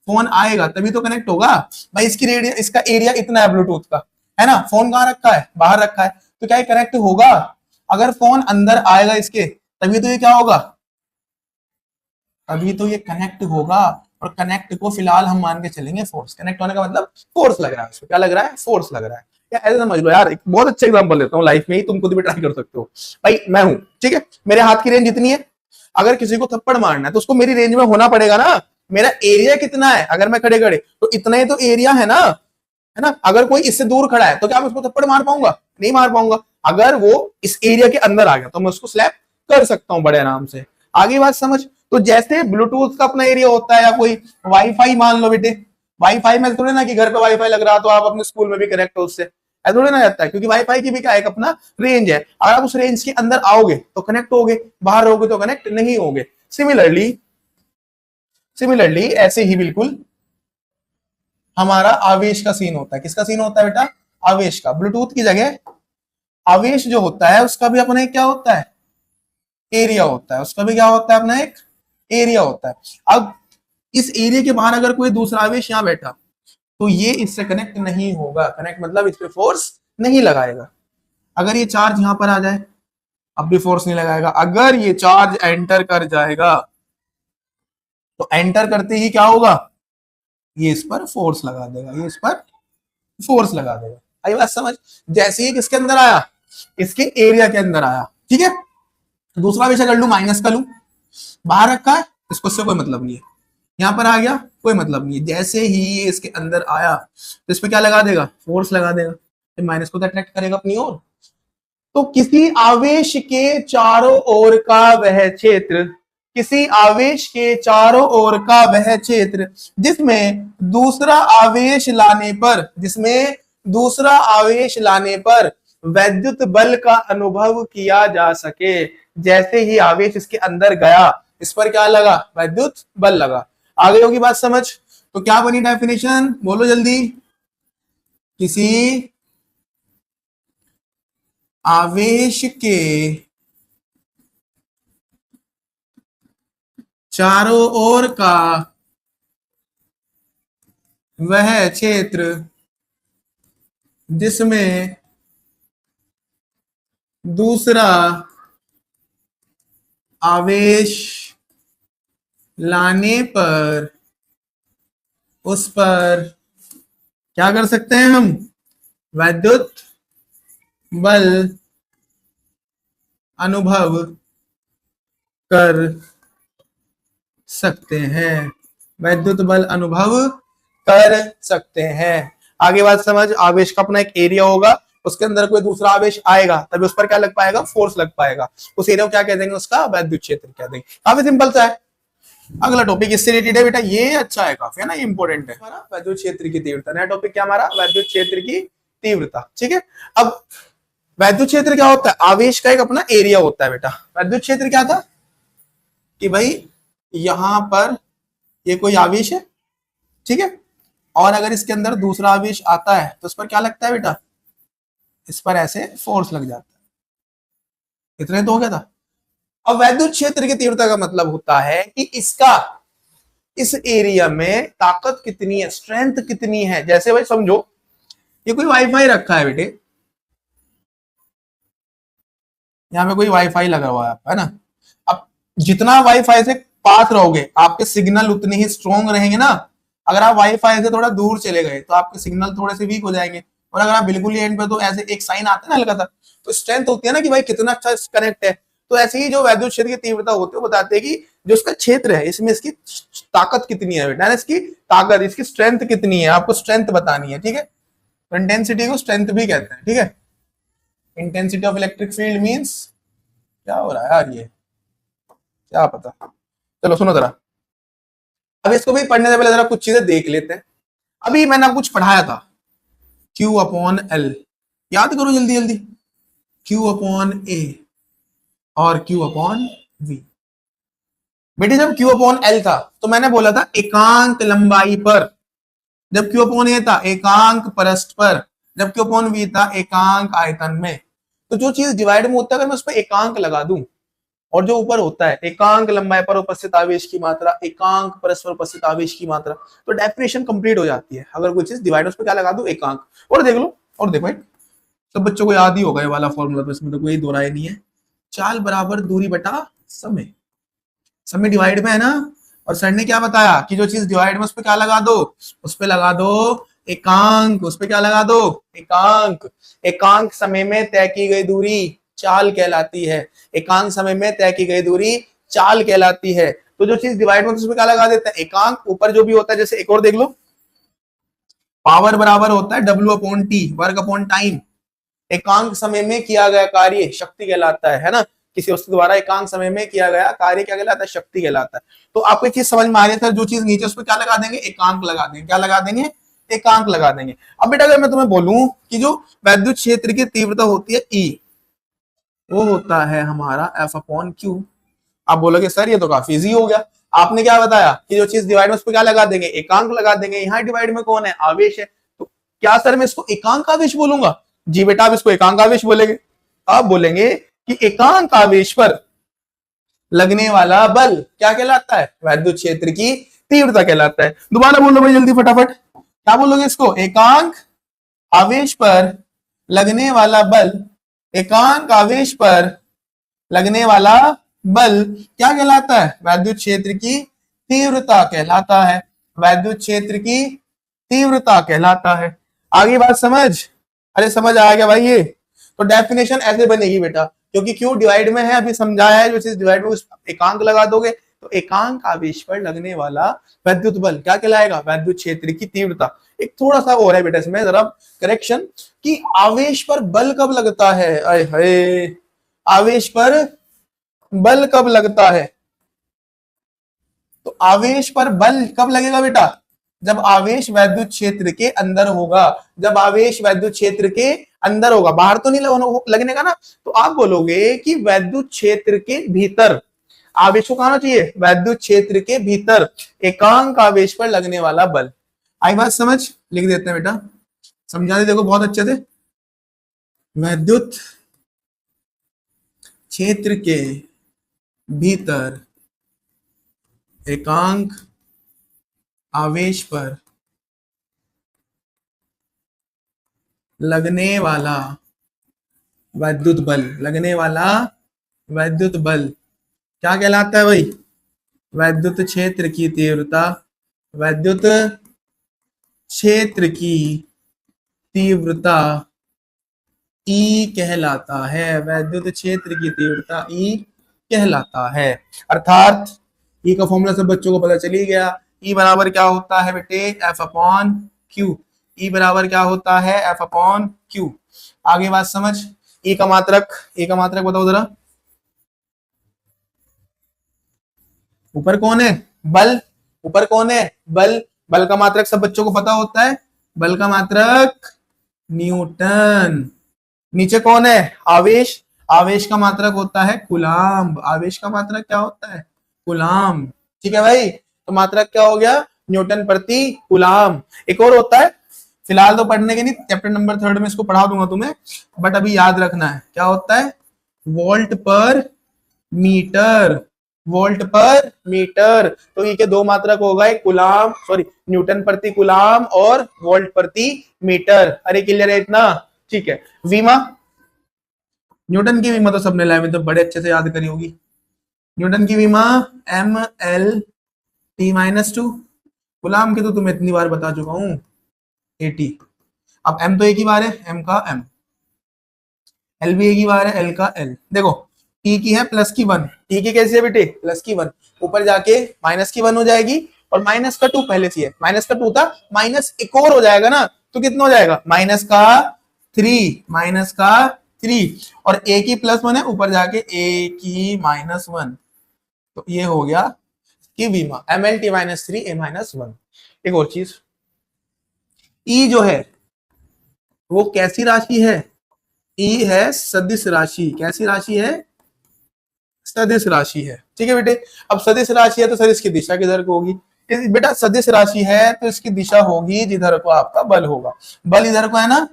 फोन आएगा तभी तो कनेक्ट होगा भाई। इसकी रेडियस, इसका एरिया इतना है ब्लूटूथ का, है ना। फोन कहाँ रखा है, बाहर रखा है, तो क्या कनेक्ट होगा। अगर फोन अंदर आएगा इसके तभी तो ये क्या होगा, तभी तो ये कनेक्ट होगा। और कनेक्ट को फिलहाल हम मान के चलेंगे फोर्स, कनेक्ट होने का मतलब फोर्स लग रहा है उसको, क्या लग रहा है, फोर्स लग रहा है। या ऐसे समझ लो यार, एक बहुत अच्छा एग्जांपल देता हूँ लाइफ में ही, तुम खुद भी ट्राई कर सकते हो। भाई मैं हूं, ठीक है, मेरे हाथ की रेंज इतनी है, अगर किसी को थप्पड़ मारना है तो उसको मेरी रेंज में होना पड़ेगा ना, मेरा एरिया कितना है, अगर मैं खड़े खड़े तो इतना ही तो एरिया है ना। अगर कोई इससे दूर खड़ा है तो क्या मैं उसको थप्पड़ मार पाऊंगा, नहीं मार पाऊंगा। अगर वो इस एरिया के अंदर आ गया तो मैं उसको स्लैप कर सकता हूं बड़े आराम से। आगे बात समझ। तो जैसे ब्लूटूथ का अपना एरिया होता है, या कोई वाईफाई मान लो बेटे, वाईफाई में थोड़े ना कि घर पे वाईफाई लग रहा तो आप अपने स्कूल में भी कनेक्ट हो उससे, ऐसा थोड़े ना जाता है, क्योंकि वाईफाई की भी क्या एक अपना रेंज है। अगर आप उस रेंज के अंदर आओगे तो कनेक्ट होगे, बाहर रहोगे तो कनेक्ट नहीं होगे। सिमिलरली ऐसे ही बिल्कुल हमारा आवेश का सीन होता है। किसका सीन होता है बेटा, आवेश का। ब्लूटूथ की जगह आवेश जो होता है उसका भी अपना एक क्या होता है, एरिया होता है। उसका भी क्या होता है, अपना एक एरिया होता है। अब इस एरिया के बाहर अगर कोई दूसरा आवेश यहां बैठा तो ये इससे कनेक्ट नहीं होगा। कनेक्ट मतलब इस पे फोर्स नहीं लगाएगा। अगर ये चार्ज यहां पर आ जाए, अब भी फोर्स नहीं लगाएगा। अगर ये चार्ज एंटर कर जाएगा तो एंटर करते ही क्या होगा, ये इस पर फोर्स लगा देगा, ये इस पर फोर्स लगा देगा। आई बात समझ। जैसे ही किसके अंदर आया, इसके एरिया के अंदर आया, ठीक है। दूसरा विषय कर लू, माइनस का लू, बाहर रखा है, इसको इससे कोई मतलब नहीं है। यहां पर आ गया, कोई मतलब नहीं है। जैसे ही ये इसके अंदर आया तो इस पर क्या लगा देगा, फोर्स लगा देगा। तो माइनस को तो अट्रैक्ट करेगा अपनी ओर। तो किसी आवेश के चारों ओर का वह क्षेत्र, किसी आवेश के चारों ओर का वह क्षेत्र जिसमें दूसरा आवेश लाने पर, जिसमें दूसरा आवेश लाने पर वैद्युत बल का अनुभव किया जा सके। जैसे ही आवेश इसके अंदर गया, इस पर क्या लगा, वैद्युत बल लगा। आगे होगी बात समझ। तो क्या बनी डेफिनेशन, बोलो जल्दी। किसी आवेश के चारों ओर का वह क्षेत्र जिसमें दूसरा आवेश लाने पर उस पर क्या कर सकते हैं हम, वैद्युत बल अनुभव कर सकते हैं, वैद्युत बल अनुभव कर सकते हैं। आगे बात समझ। आवेश का अपना एक एरिया होगा, उसके अंदर कोई दूसरा आवेश आएगा तभी उस पर क्या लग पाएगा, फोर्स लग पाएगा। उस एरिया को क्या कह देंगे, उसका वैद्युत क्षेत्र कह देंगे। काफी सिंपल सा है। अगला टॉपिक इससे रिलेटेड है बेटा, ये अच्छा है काफी, है ना, ये इंपॉर्टेंट है। हमारा वैद्युत क्षेत्र की तीव्रता, नया टॉपिक क्या हमारा, वैद्युत क्षेत्र की तीव्रता। ठीक है। अब वैद्युत क्षेत्र क्या होता है, आवेश का एक अपना एरिया होता है बेटा। वैद्युत क्षेत्र क्या था कि भाई यहां पर ये कोई आवेश है, ठीक है, और अगर इसके अंदर दूसरा आवेश आता है तो उस पर क्या लगता है बेटा, इस पर ऐसे फोर्स लग जाता है। इतने तो हो गया था। अब वैद्युत क्षेत्र की तीव्रता का मतलब होता है कि इसका इस एरिया में ताकत कितनी है, स्ट्रेंथ कितनी है। जैसे भाई समझो ये कोई वाईफाई रखा है बेटे, यहां पे कोई वाईफाई लगा हुआ है ना। अब जितना वाईफाई से पास रहोगे आपके सिग्नल उतने ही स्ट्रॉन्ग रहेंगे ना। अगर आप वाईफाई से थोड़ा दूर चले गए तो आपके सिग्नल थोड़े से वीक हो जाएंगे, और अगर आप बिल्कुल ही एंड पे, तो ऐसे एक साइन आता है ना हल्का सा, तो स्ट्रेंथ होती है ना कि भाई कितना अच्छा कनेक्ट है। तो ऐसे ही जो वैद्युत क्षेत्र की तीव्रता होती है वो बताते हैं कि जो इसका क्षेत्र है इसमें इसकी ताकत कितनी है बेटा, इसकी ताकत, इसकी स्ट्रेंथ कितनी है, आपको स्ट्रेंथ बतानी है। ठीक है। तो इंटेंसिटी को स्ट्रेंथ भी कहते हैं। ठीक है। Intensity of electric field means, क्या हो रहा है यार, ये क्या पता। चलो सुनो जरा, अब इसको भी पढ़ने से पहले जरा कुछ चीजें देख लेते हैं। अभी मैंने आपको कुछ पढ़ाया था, Q अपॉन एल, याद करो जल्दी जल्दी। Q अपॉन ए और Q अपॉन वी। बेटे जब Q अपॉन एल था तो मैंने बोला था एकांक लंबाई पर, जब Q अपॉन ए था एकांक परस्थ पर, जब Q अपॉन वी था एकांक आयतन में। तो जो चीज डिवाइड में होता है अगर मैं उस पर एकांक लगा दूं, और जो ऊपर होता है एकांक लंबाई पर उपस्थित आवेश की मात्रा, एकांक परस्पर उपस्थित आवेश की मात्रा, तो डेफिनेशन कंप्लीट हो जाती है। अगर कोई चीज डिवाइड उस पर क्या लगा दूं, एकांक। और देख लो, और देखो सब बच्चों को याद ही होगा ये वाला फॉर्मूला, तो इसमें तो कोई दोहराया नहीं है। चाल बराबर दूरी बटा समय, समय डिवाइड में है ना, और सर ने क्या बताया कि जो चीज डिवाइड में उस पर क्या लगा दो, उस पर लगा दो एकांक, उस पर क्या लगा दो, एकांक। एकांक समय में तय की गई दूरी चाल कहलाती है, एकांक समय में तय की गई दूरी चाल कहलाती है। तो जो चीज डिवाइड में उसमें क्या लगा देते हैं, एकांक। ऊपर जो भी होता है, जैसे एक और देख लो, पावर बराबर होता है W/T, वर्क अपॉन टाइम। एकांक समय में किया गया कार्य शक्ति कहलाता है ना। किसी वस्तु द्वारा एकांक समय में किया गया कार्य क्या कहलाता है, शक्ति कहलाता है। तो आपको एक चीज समझ में आ रही है, जो चीज नीचे उस पर क्या लगा देंगे, एकांक लगा देंगे। क्या लगा देंगे, एकांक लगा देंगे। अब बेटा अगर मैं तुम्हें बोलूं कि जो वैद्युत क्षेत्र की तीव्रता होती है E, वो होता है हमारा F/Q। आप बोलोगे सर ये तो काफी इजी हो गया, आपने क्या बताया कि जो चीज डिवाइड में उस पर क्या लगा देंगे, एकांक लगा देंगे। यहाँ डिवाइड में कौन है, आवेश है। तो क्या सर मैं इसको एकांक आवेश बोलूंगा? जी बेटा, आप इसको एकांक आवेश बोलेंगे। आप बोलेंगे कि एकांक आवेश पर लगने वाला बल क्या कहलाता है, वैद्युत क्षेत्र की तीव्रता कहलाता है। दोबारा बोलो भाई जल्दी फटाफट, क्या बोलोगे इसको, एकांक आवेश पर लगने वाला बल, एकांक आवेश पर लगने वाला बल क्या कहलाता है, वैद्युत क्षेत्र की तीव्रता कहलाता है। वैद्युत क्षेत्र की तीव्रता कहलाता है। आगे बात समझ, अरे समझ आ गया भाई। ये तो डेफिनेशन ऐसे बनेगी बेटा, क्योंकि क्यों डिवाइड में है, अभी समझाया है। जो चीज डिवाइड में उस एकांक लगा दोगे तो एकांक आवेश पर लगने वाला वैद्युत बल क्या कहलाएगा, वैद्युत क्षेत्र की तीव्रता। एक थोड़ा सा और है बेटा इसमें जरा करेक्शन, कि आवेश पर बल कब लगता है। अरे हाय, आवेश पर बल कब लगता है, तो आवेश पर बल कब लगेगा बेटा, जब आवेश वैद्युत क्षेत्र के अंदर होगा। जब आवेश वैद्युत क्षेत्र के अंदर होगा, बाहर तो नहीं लगने का ना। तो आप बोलोगे कि वैद्युत क्षेत्र के भीतर आवेश को कहां चाहिए, वैद्युत क्षेत्र के भीतर एकांक आवेश पर लगने वाला बल। आई बात समझ, लिख देते हैं बेटा, समझा दे देखो बहुत अच्छे से। वैद्युत क्षेत्र के भीतर एकांक आवेश पर लगने वाला वैद्युत बल, लगने वाला वैद्युत बल क्या कहलाता है भाई, वैद्युत क्षेत्र की तीव्रता। वैद्युत क्षेत्र की तीव्रता E कहलाता है। वैद्युत क्षेत्र की तीव्रता E कहलाता है। अर्थात E का फॉर्मूला सब बच्चों को पता चली गया। E बराबर क्या होता है बेटे, F/Q। E बराबर क्या होता है, F/Q। आगे बात समझ। E का मात्रक, E का मात्रक बताओ जरा। ऊपर कौन है, बल। ऊपर कौन है, बल। बल का मात्रक सब बच्चों को पता होता है, बल का मात्रक न्यूटन। नीचे कौन है, आवेश। आवेश का मात्रक होता है कूलाम्ब। आवेश का मात्रक क्या होता है, कूलाम्ब। ठीक है भाई, तो मात्रक क्या हो गया, न्यूटन प्रति कूलाम्ब। एक और होता है, फिलहाल तो पढ़ने के नहीं, चैप्टर नंबर 3 में इसको पढ़ा दूंगा तुम्हें, बट अभी याद रखना है। क्या होता है, वोल्ट पर मीटर। वोल्ट पर मीटर। तो ये के दो मात्रक होगा, एक कूलाम्ब, सॉरी न्यूटन प्रति कूलाम्ब और वोल्ट प्रति मीटर। अरे क्लियर है इतना, ठीक है। विमा, न्यूटन की विमा तो सबने 11वीं तो बड़े अच्छे से याद करी होगी। न्यूटन की विमा mL/T-2। कूलाम्ब की तो तुम्हें इतनी बार बता चुका हूं, AT। अब m तो एक ही बार है, m का m, L भी एक ही बार है, L का L। देखो T की है +1, T की कैसी है बेटे, +1, ऊपर जाके -1 हो जाएगी, और -2 पहले से है, -2 था, माइनस एक और हो जाएगा ना, तो कितना हो जाएगा, -3, और A की +1 है, ऊपर जाके A की -1, तो ये हो गया कि विमा mL/T-3 A-1। एक और चीज, E जो है वो कैसी राशि है, E है सदिश राशि। कैसी राशि है, सदिश राशि है। ठीक है बेटे, अब सदिश राशि है तो सर इसकी दिशा किधर को होगी, बेटा सदिश राशि है तो इसकी दिशा होगी जिधर को आपका बल होगा। बल इधर को है ना,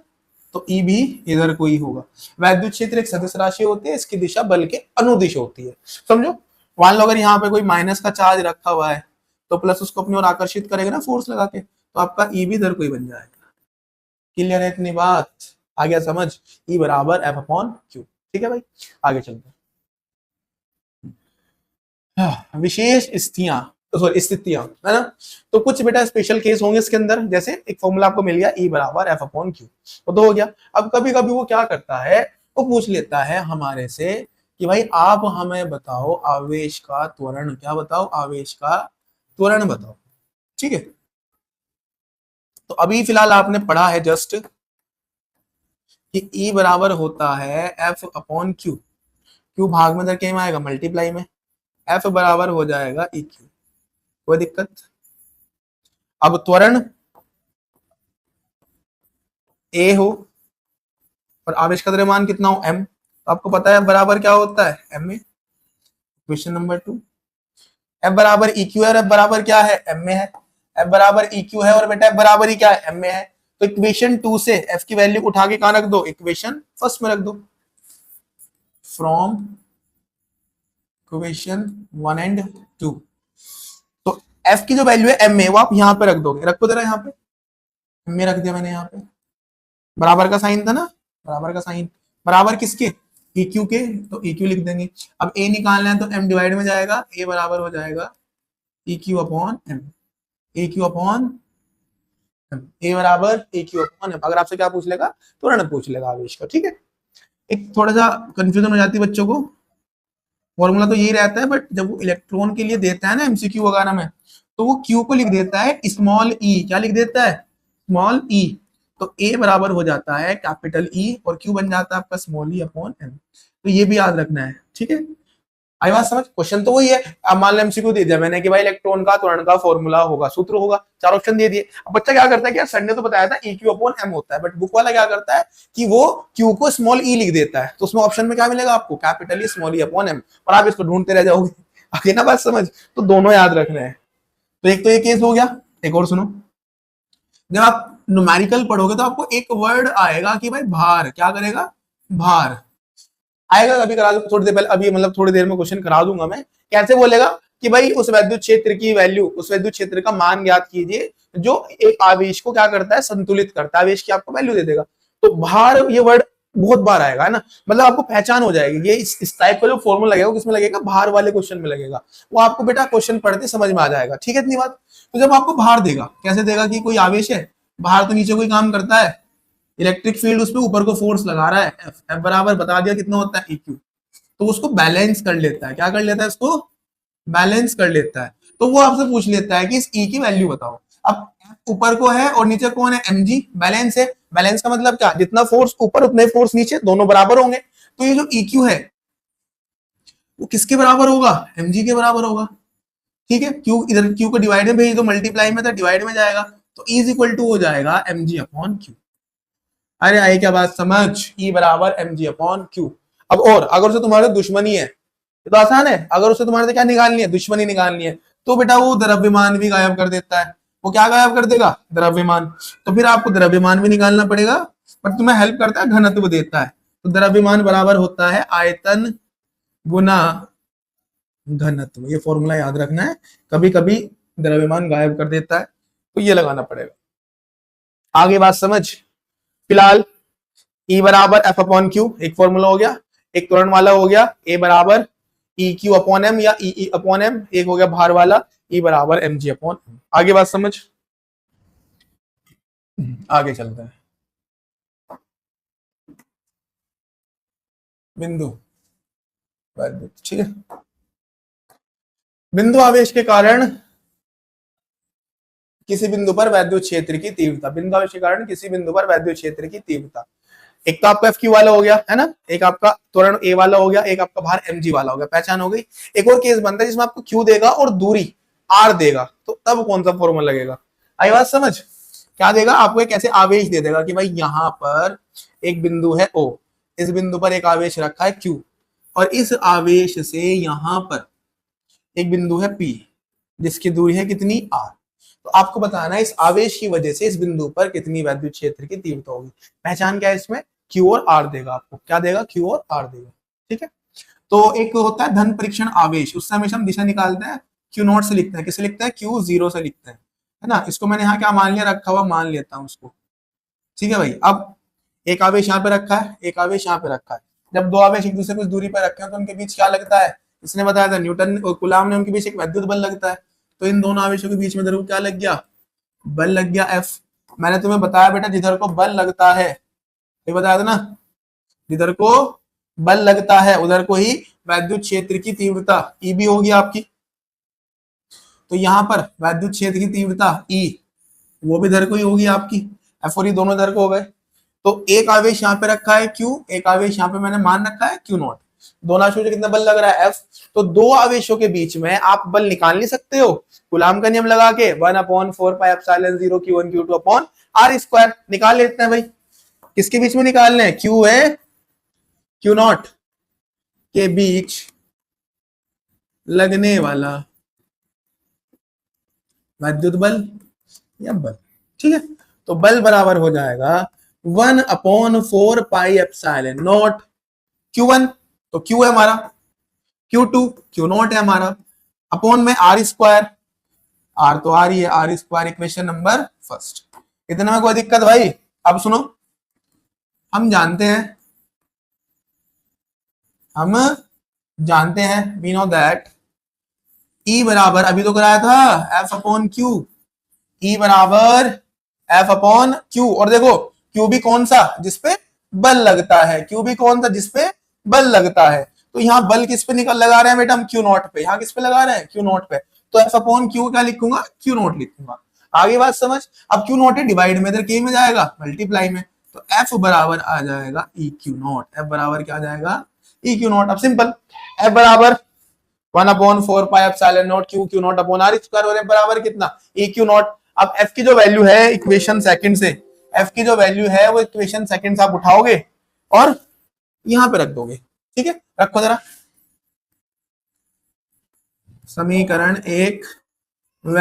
तो E भी इधर को ही होगा। वैद्युत क्षेत्र एक सदिश राशि होती है, इसकी दिशा बल के अनुदिश होती है। समझो, मान लो अगर यहाँ पे कोई माइनस का चार्ज रखा हुआ है, तो प्लस उसको अपनी ओर आकर्षित करेगा ना फोर्स लगा के, तो आपका E भी इधर को ही बन जाएगा। क्लियर है इतनी बात, आ गया समझ। E बराबर F/Q। ठीक है भाई, आगे चलते हैं। विशेष स्थितियां, स्थितियां है ना, तो कुछ बेटा स्पेशल केस होंगे इसके अंदर। जैसे एक फॉर्मूला आपको मिल गया, E बराबर F/Q, तो हो गया। अब कभी कभी वो क्या करता है, वो पूछ लेता है हमारे से कि भाई आप हमें बताओ आवेश का त्वरण, क्या बताओ, आवेश का त्वरण बताओ। ठीक है, तो अभी फिलहाल आपने पढ़ा है जस्ट कि E बराबर होता है F अपॉन क्यू, क्यू भाग में करके में आएगा मल्टीप्लाई में, F बराबर हो जाएगा E क्यू। कोई दिक्कत? अब त्वरण A हो और आवेश का द्रव्यमान कितना हो M, तो आपको पता है बराबर क्या होता है M में। क्वेश्चन नंबर 2, F बराबर E क्यू है और F बराबर क्या है M में है। F बराबर E क्यू है और बेटा F बराबर ही क्या है M में है, तो इक्वेशन 2 से F की वैल्यू उठा के कहां रख दो, इक्वेशन फर्स्ट में रख दो। फ्रॉम इक्वेशन 1 एंड 2, तो F की जो वैल्यू है M में वो आप यहां पे रख दोगे, रखो जरा यहाँ पे, M में रख दिया मैंने यहाँ पे, बराबर का साइन था ना, बराबर का साइन, बराबर किसके, E क्यू के, तो E क्यू लिख देंगे। अब A निकालना है तो M डिवाइड में जाएगा, A बराबर हो जाएगा E क्यू अपॉन M, ए क्यू अपॉन ए बराबर ए क्यू अपॉन एम। अगर आपसे क्या पूछ लेगा, त्वरण पूछ लेगा आवेश का। ठीक है, एक थोड़ा सा कंफ्यूजन हो जाती है बच्चों को, फॉर्मूला तो यही रहता है बट जब वो इलेक्ट्रॉन के लिए देता है ना एमसीक्यू वगैरह में, तो वो क्यू को लिख देता है स्मॉल ई, क्या लिख देता है, स्मॉल ई, तो ए बराबर हो जाता है कैपिटल ई और क्यू बन जाता है आपका स्मॉल ई अपॉन एम। तो ये भी याद रखना है। ठीक है, आई बात समझ, क्वेश्चन तो वही है। अब मान लो एमसीक्यू दे दिया मैंने कि भाई इलेक्ट्रॉन का त्वरण का फॉर्मूला होगा, सूत्र होगा, चार ऑप्शन दे दिए। अब बच्चा क्या करता है कि यार सर ने तो बताया था ई क्यू अपॉन एम होता है, बट बुक वाला क्या करता है कि वो क्यू को स्मॉल ई लिख देता है, तो उसमें ऑप्शन में क्या मिलेगा आपको, capital E small E upon M, और आप इसको ढूंढते रह जाओगे। आगे ना बात समझ, तो दोनों याद रखना है। तो एक तो ये केस हो गया, एक और सुनो, जब आप न्यूमेरिकल पढ़ोगे तो आपको एक वर्ड आएगा कि भाई भार, क्या करेगा, भार आएगा, अभी करा दूं थोड़ी देर पहले, अभी मतलब थोड़ी देर में क्वेश्चन करा दूंगा मैं। कैसे बोलेगा कि भाई उस वैद्युत क्षेत्र की वैल्यू, उस वैद्युत क्षेत्र का मान ज्ञात कीजिए जो एक आवेश को क्या करता है, संतुलित करता है, आवेश की आपको वैल्यू दे देगा। तो भार ये वर्ड बहुत बार आएगा, है ना, मतलब आपको पहचान हो जाएगी। ये इस टाइप का जो फॉर्मूला लगेगा किसमें लगेगा, भार वाले क्वेश्चन में लगेगा, वो आपको बेटा क्वेश्चन पढ़ते समझ में आ जाएगा। ठीक है, इतनी बात। तो जब आपको भार देगा, कैसे देगा कि कोई आवेश है, भार तो नीचे कोई काम करता है, इलेक्ट्रिक फील्ड उस पर ऊपर को फोर्स लगा रहा है, एफ बराबर बता दिया कितना होता है ई क्यू, तो उसको बैलेंस कर लेता है, क्या कर लेता है, इसको बैलेंस कर लेता है। तो वो आपसे पूछ लेता है कि इस ई की वैल्यू बताओ। अब ऊपर को है और नीचे कौन है, एम जी, बैलेंस है। बैलेंस का मतलब क्या, जितना फोर्स ऊपर उतने फोर्स नीचे, दोनों बराबर होंगे। तो ये जो ई क्यू है वो किसके बराबर होगा, एम जी के बराबर होगा। ठीक है, क्यू इधर क्यू को डिवाइड में भेज दो, मल्टीप्लाई में था डिवाइड में जाएगा, तो इज इक्वल टू हो जाएगा एम जी अपॉन क्यू। अरे आई क्या बात समझ, ई बराबर एम जी अपॉन क्यू। अब और अगर उसे तुम्हारे दुश्मनी है, ये तो आसान है, अगर उसे तुम्हारे से क्या निकालनी है, दुश्मनी निकालनी है, तो बेटा वो द्रव्यमान भी गायब कर देता है। वो क्या गायब कर देगा, द्रव्यमान। तो फिर आपको द्रव्यमान भी निकालना पड़ेगा, बट तुम्हें हेल्प करता है, घनत्व देता है। तो द्रव्यमान बराबर होता है आयतन गुना घनत्व, ये फॉर्मूला याद रखना है। कभी कभी द्रव्यमान गायब कर देता है, तो ये लगाना पड़ेगा। आगे बात समझ। फिलहाल E बराबर एफ अपॉन क्यू एक फॉर्मूला हो गया, एक त्वरण वाला हो गया, ए बराबर ई क्यू अपॉन एम या ई अपॉन एम, एक हो गया भार वाला, ई बराबर एम जी अपॉन एम। आगे बात समझ, आगे चलते हैं। बिंदु, ठीक है, बिंदु आवेश के कारण किसी बिंदु पर वैद्युत क्षेत्र की तीव्रता, बिंदु आवेश के कारण किसी बिंदु पर वैद्युत क्षेत्र की तीव्रता। एक तो आपका एफ क्यू वाला हो गया, है ना, एक आपका त्वरण ए वाला हो गया, एक आपका भार एम जी वाला हो गया, पहचान हो गई। एक और केस बनता है जिसमें आपको क्यू देगा और दूरी आर देगा, तो तब कौन सा फॉर्मूला लगेगा, आई बात समझ। क्या देगा आपको, एक ऐसे आवेश दे देगा कि भाई यहां पर एक बिंदु है ओ, इस बिंदु पर एक आवेश रखा है क्यू, और इस आवेश से यहां पर एक बिंदु है पी जिसकी दूरी है कितनी आर। तो आपको बताना है इस आवेश की वजह से इस बिंदु पर कितनी वैद्युत क्षेत्र की तीव्रता होगी। पहचान क्या है इसमें, क्यू और आर देगा आपको, क्या देगा, क्यू और आर देगा। ठीक है, तो एक होता है धन परीक्षण आवेश, उससे हमेशा हम दिशा निकालते हैं, क्यू नॉट से लिखते हैं, किसे लिखते हैं, क्यू जीरो से लिखते हैं, है ना। इसको मैंने यहाँ क्या मान लिया, रखा हुआ मान लेता हूँ उसको। ठीक है भाई, अब एक आवेश यहाँ पे रखा है, एक आवेश यहाँ पे रखा है। जब दो आवेश एक दूसरे को दूरी पर रखे हैं तो उनके बीच क्या लगता है, इसने बताया था न्यूटन और कुलाम ने, उनके बीच एक विद्युत बल लगता है। तो इन दोनों आवेशों के बीच में जरूर क्या लग गया, बल लग गया एफ। मैंने तुम्हें बताया बेटा जिधर को बल लगता है, ये बताया था ना, जिधर को बल लगता है उधर को ही वैद्युत क्षेत्र की तीव्रता ई भी होगी आपकी, तो यहां पर वैद्युत क्षेत्र की तीव्रता ई वो भी इधर को ही होगी आपकी, एफ और ई दोनों इधर को हो गए। तो एक आवेश यहाँ पे रखा है क्यू, एक आवेश यहाँ पे मैंने मान रखा है क्यू नॉट, दोनों आवेशों से कितना बल लग रहा है एफ। तो दो आवेशों के बीच में आप बल निकाल नहीं सकते हो कूलाम का नियम लगा के, 1/4πε0 Q1 Q2 upon R square निकाल लेते हैं भाई। किसके बीच में निकालने हैं? क्यू है क्यू नॉट के बीच लगने वाला विद्युत बल या बल, ठीक है। तो बल बराबर हो जाएगा 1/4πε0 Q1 तो Q है हमारा, Q2 Q नॉट है हमारा, अपॉन में आर स्क्वायर, आर तो आर ही है, R square equation number first. इतना में कोई दिक्कत भाई? अब सुनो, हम जानते हैं वी नो दैट E बराबर, अभी तो कराया था F अपॉन Q, E बराबर F अपॉन Q, और देखो Q भी कौन सा? जिसपे बल लगता है, Q भी कौन सा? जिसपे बल लगता है। तो यहाँ बल किस पे निकल लगा रहे हैं बेटा? हम Q नॉट पे। यहाँ किस पे लगा रहे हैं? Q नॉट पे। तो F अपॉन Q क्या लिखूंगा? Q नॉट लिखूंगा। आगे बात समझ। अब Q नॉट है डिवाइड में, इधर K में जाएगा मल्टीप्लाई में, तो F बराबर आ जाएगा E Q नॉट। F बराबर क्या आ जाएगा? E Q naught. अब सिंपल, F बराबर 1/4πε0 Q naught upon R square, और बराबर कितना? E Q naught. अब F की जो वैल्यू है इक्वेशन सेकंड से, F की जो वैल्यू है वो इक्वेशन सेकंड से आप उठाओगे और यहां पे रख दोगे, ठीक है। रखो जरा, समीकरण 1 व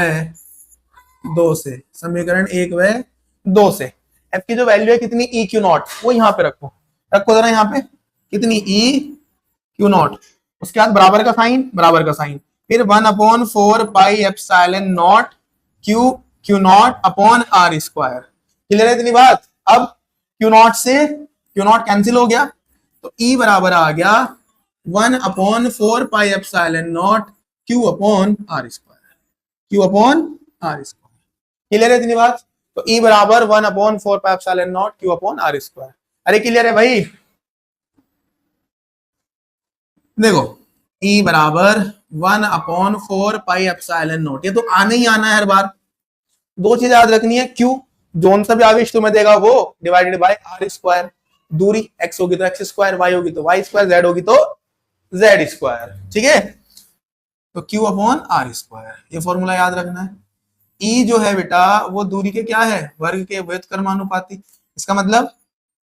2 से, समीकरण 1 व 2 से F की जो वैल्यू है कितनी? E Q नॉट, वो यहां पे रखो, रखो जरा यहाँ पे, कितनी? E Q नॉट, उसके बाद बराबर का साइन, बराबर का साइन, फिर 1/4πε0 Q naught upon R square. Clear है इतनी बात? अब Q नॉट से Q नॉट कैंसिल हो गया, तो E बराबर आ गया 1/4πε0 Q upon R square, Q upon R square. Clear है इतनी बात? तो E बराबर 1/4πε0 Q अपॉन आर स्क्वायर। अरे क्लियर है भाई? देखो E बराबर 1/4πε0, ये तो आना ही आना है हर बार। दो चीज याद रखनी है, Q जोन सा भी आवेश तुम्हें देगा वो डिवाइडेड बाय आर स्क्वायर, दूरी x होगी तो x स्क्वायर, y होगी तो y स्क्वायर, z होगी तो z स्क्वायर, ठीक है। तो Q अपॉन आर स्क्वायर, ये फॉर्मूला याद रखना है। E जो है बेटा वो दूरी के क्या है? वर्ग के व्युत्क्रमानुपाती। इसका मतलब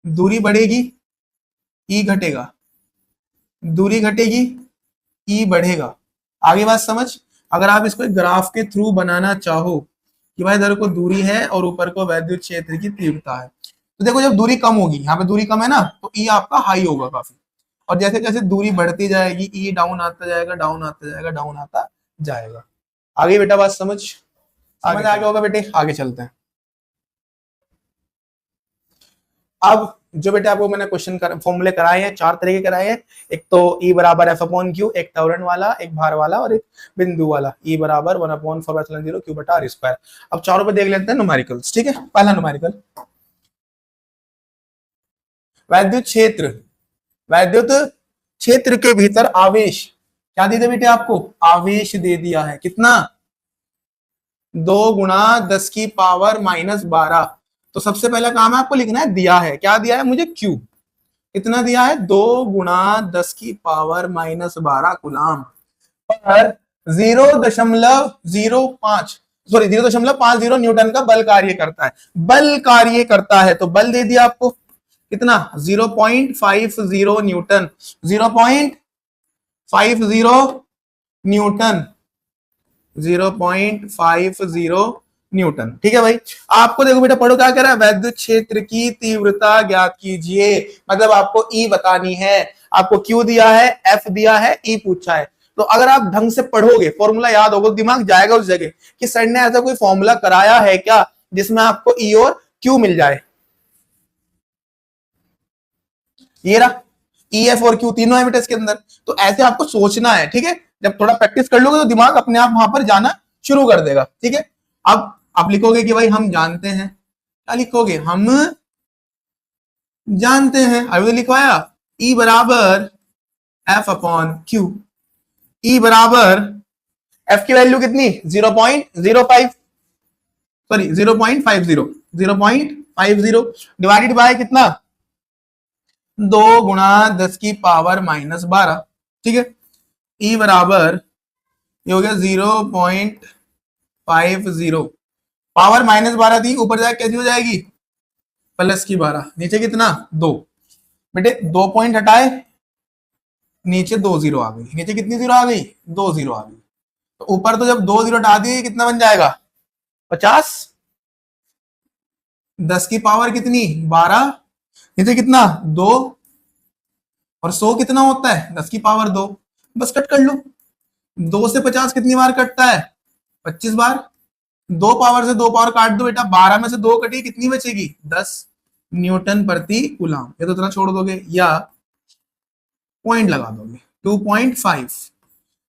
दूरी बढ़ेगी E घटेगा, दूरी घटेगी E बढ़ेगा। आगे बात समझ। अगर आप इसको ग्राफ के थ्रू बनाना चाहो कि भाई इधर को दूरी है और ऊपर को वैद्युत क्षेत्र की तीव्रता है, तो देखो जब दूरी कम होगी, यहाँ पे दूरी कम है ना, तो E आपका हाई होगा काफी, और जैसे जैसे दूरी बढ़ती जाएगी E डाउन आता जाएगा, डाउन आता जाएगा, डाउन आता जाएगा। आगे बेटा बात समझ आगे होगा बेटे, आगे चलते हैं। अब जो बेटे आपको मैंने क्वेश्चन फॉर्मूले कराए हैं, चार तरह के कराए हैं। एक तो E बराबर F अपॉन Q, एक त्वरण वाला, एक भार वाला और एक बिंदु वाला। E बराबर 1/4πε0 Q बटा आर स्क्वायर। अब चारों पे देख लेते हैं न्यूमेरिकल्स, ठीक है। पहला न्यूमेरिकल, वैद्युत क्षेत्र, वैद्युत क्षेत्र के भीतर आवेश क्या दे दिया बेटे आपको? आवेश दे दिया है, कितना? 2 × 10⁻⁻12। तो सबसे पहला काम है आपको लिखना है, दिया है, क्या दिया है मुझे? Q कितना दिया है? 2 × 10⁻⁻12 कूलाम पर 0.50 न्यूटन का बल कार्य करता है। बल कार्य करता है तो बल दे दिया आपको कितना? 0.50 न्यूटन, 0.50 न्यूटन, 0.50 न्यूटन, ठीक है भाई। आपको देखो बेटा, पढ़ो क्या कह रहा है? वैद्युत क्षेत्र की तीव्रता ज्ञात कीजिए, मतलब आपको E बतानी है। आपको Q दिया है, F दिया है, E पूछा है। तो अगर आप ढंग से पढ़ोगे, फॉर्मूला याद होगा, दिमाग जाएगा उस जगह कि सर ने ऐसा कोई फॉर्मूला कराया है क्या जिसमें आपको E और Q मिल जाए। ये रहा E, F और Q तीनों है बेटा इसके अंदर। तो ऐसे आपको सोचना है, ठीक है। जब थोड़ा प्रैक्टिस कर लोगे तो दिमाग अपने आप वहां पर जाना शुरू कर देगा, ठीक है। अब आप लिखोगे कि भाई हम जानते हैं, क्या लिखोगे? हम जानते हैं। अभी तो लिखवाया E बराबर एफ अपॉन क्यू। ई बराबर एफ की वैल्यू कितनी 0.05, सॉरी 0.50, 0.50 डिवाइडेड बाय कितना 2 गुणा 10 की पावर -12। ठीक है, ई बराबर ये हो गया 0.50, पावर -12 थी, ऊपर जाके कैसी हो जाएगी +12, नीचे कितना 2। बेटे 2 पॉइंट हटाए, नीचे 2 जीरो आ गई, नीचे कितनी जीरो आ गई 2 जीरो आ गई। तो ऊपर तो जब 2 जीरो हटा दिए कितना बन जाएगा 50, 10 की पावर कितनी 12, नीचे कितना 2, और 100 कितना होता है 10 की पावर 2। बस कट कर लो, 2 से 50 कितनी बार कटता है 25 बार। 2 पावर से 2 पावर काट दो बेटा, 12 में से 2 कटी कितनी बचेगी 10 न्यूटन प्रति कूलम। ये तो इतना छोड़ दोगे या पॉइंट लगा दोगे 2.5।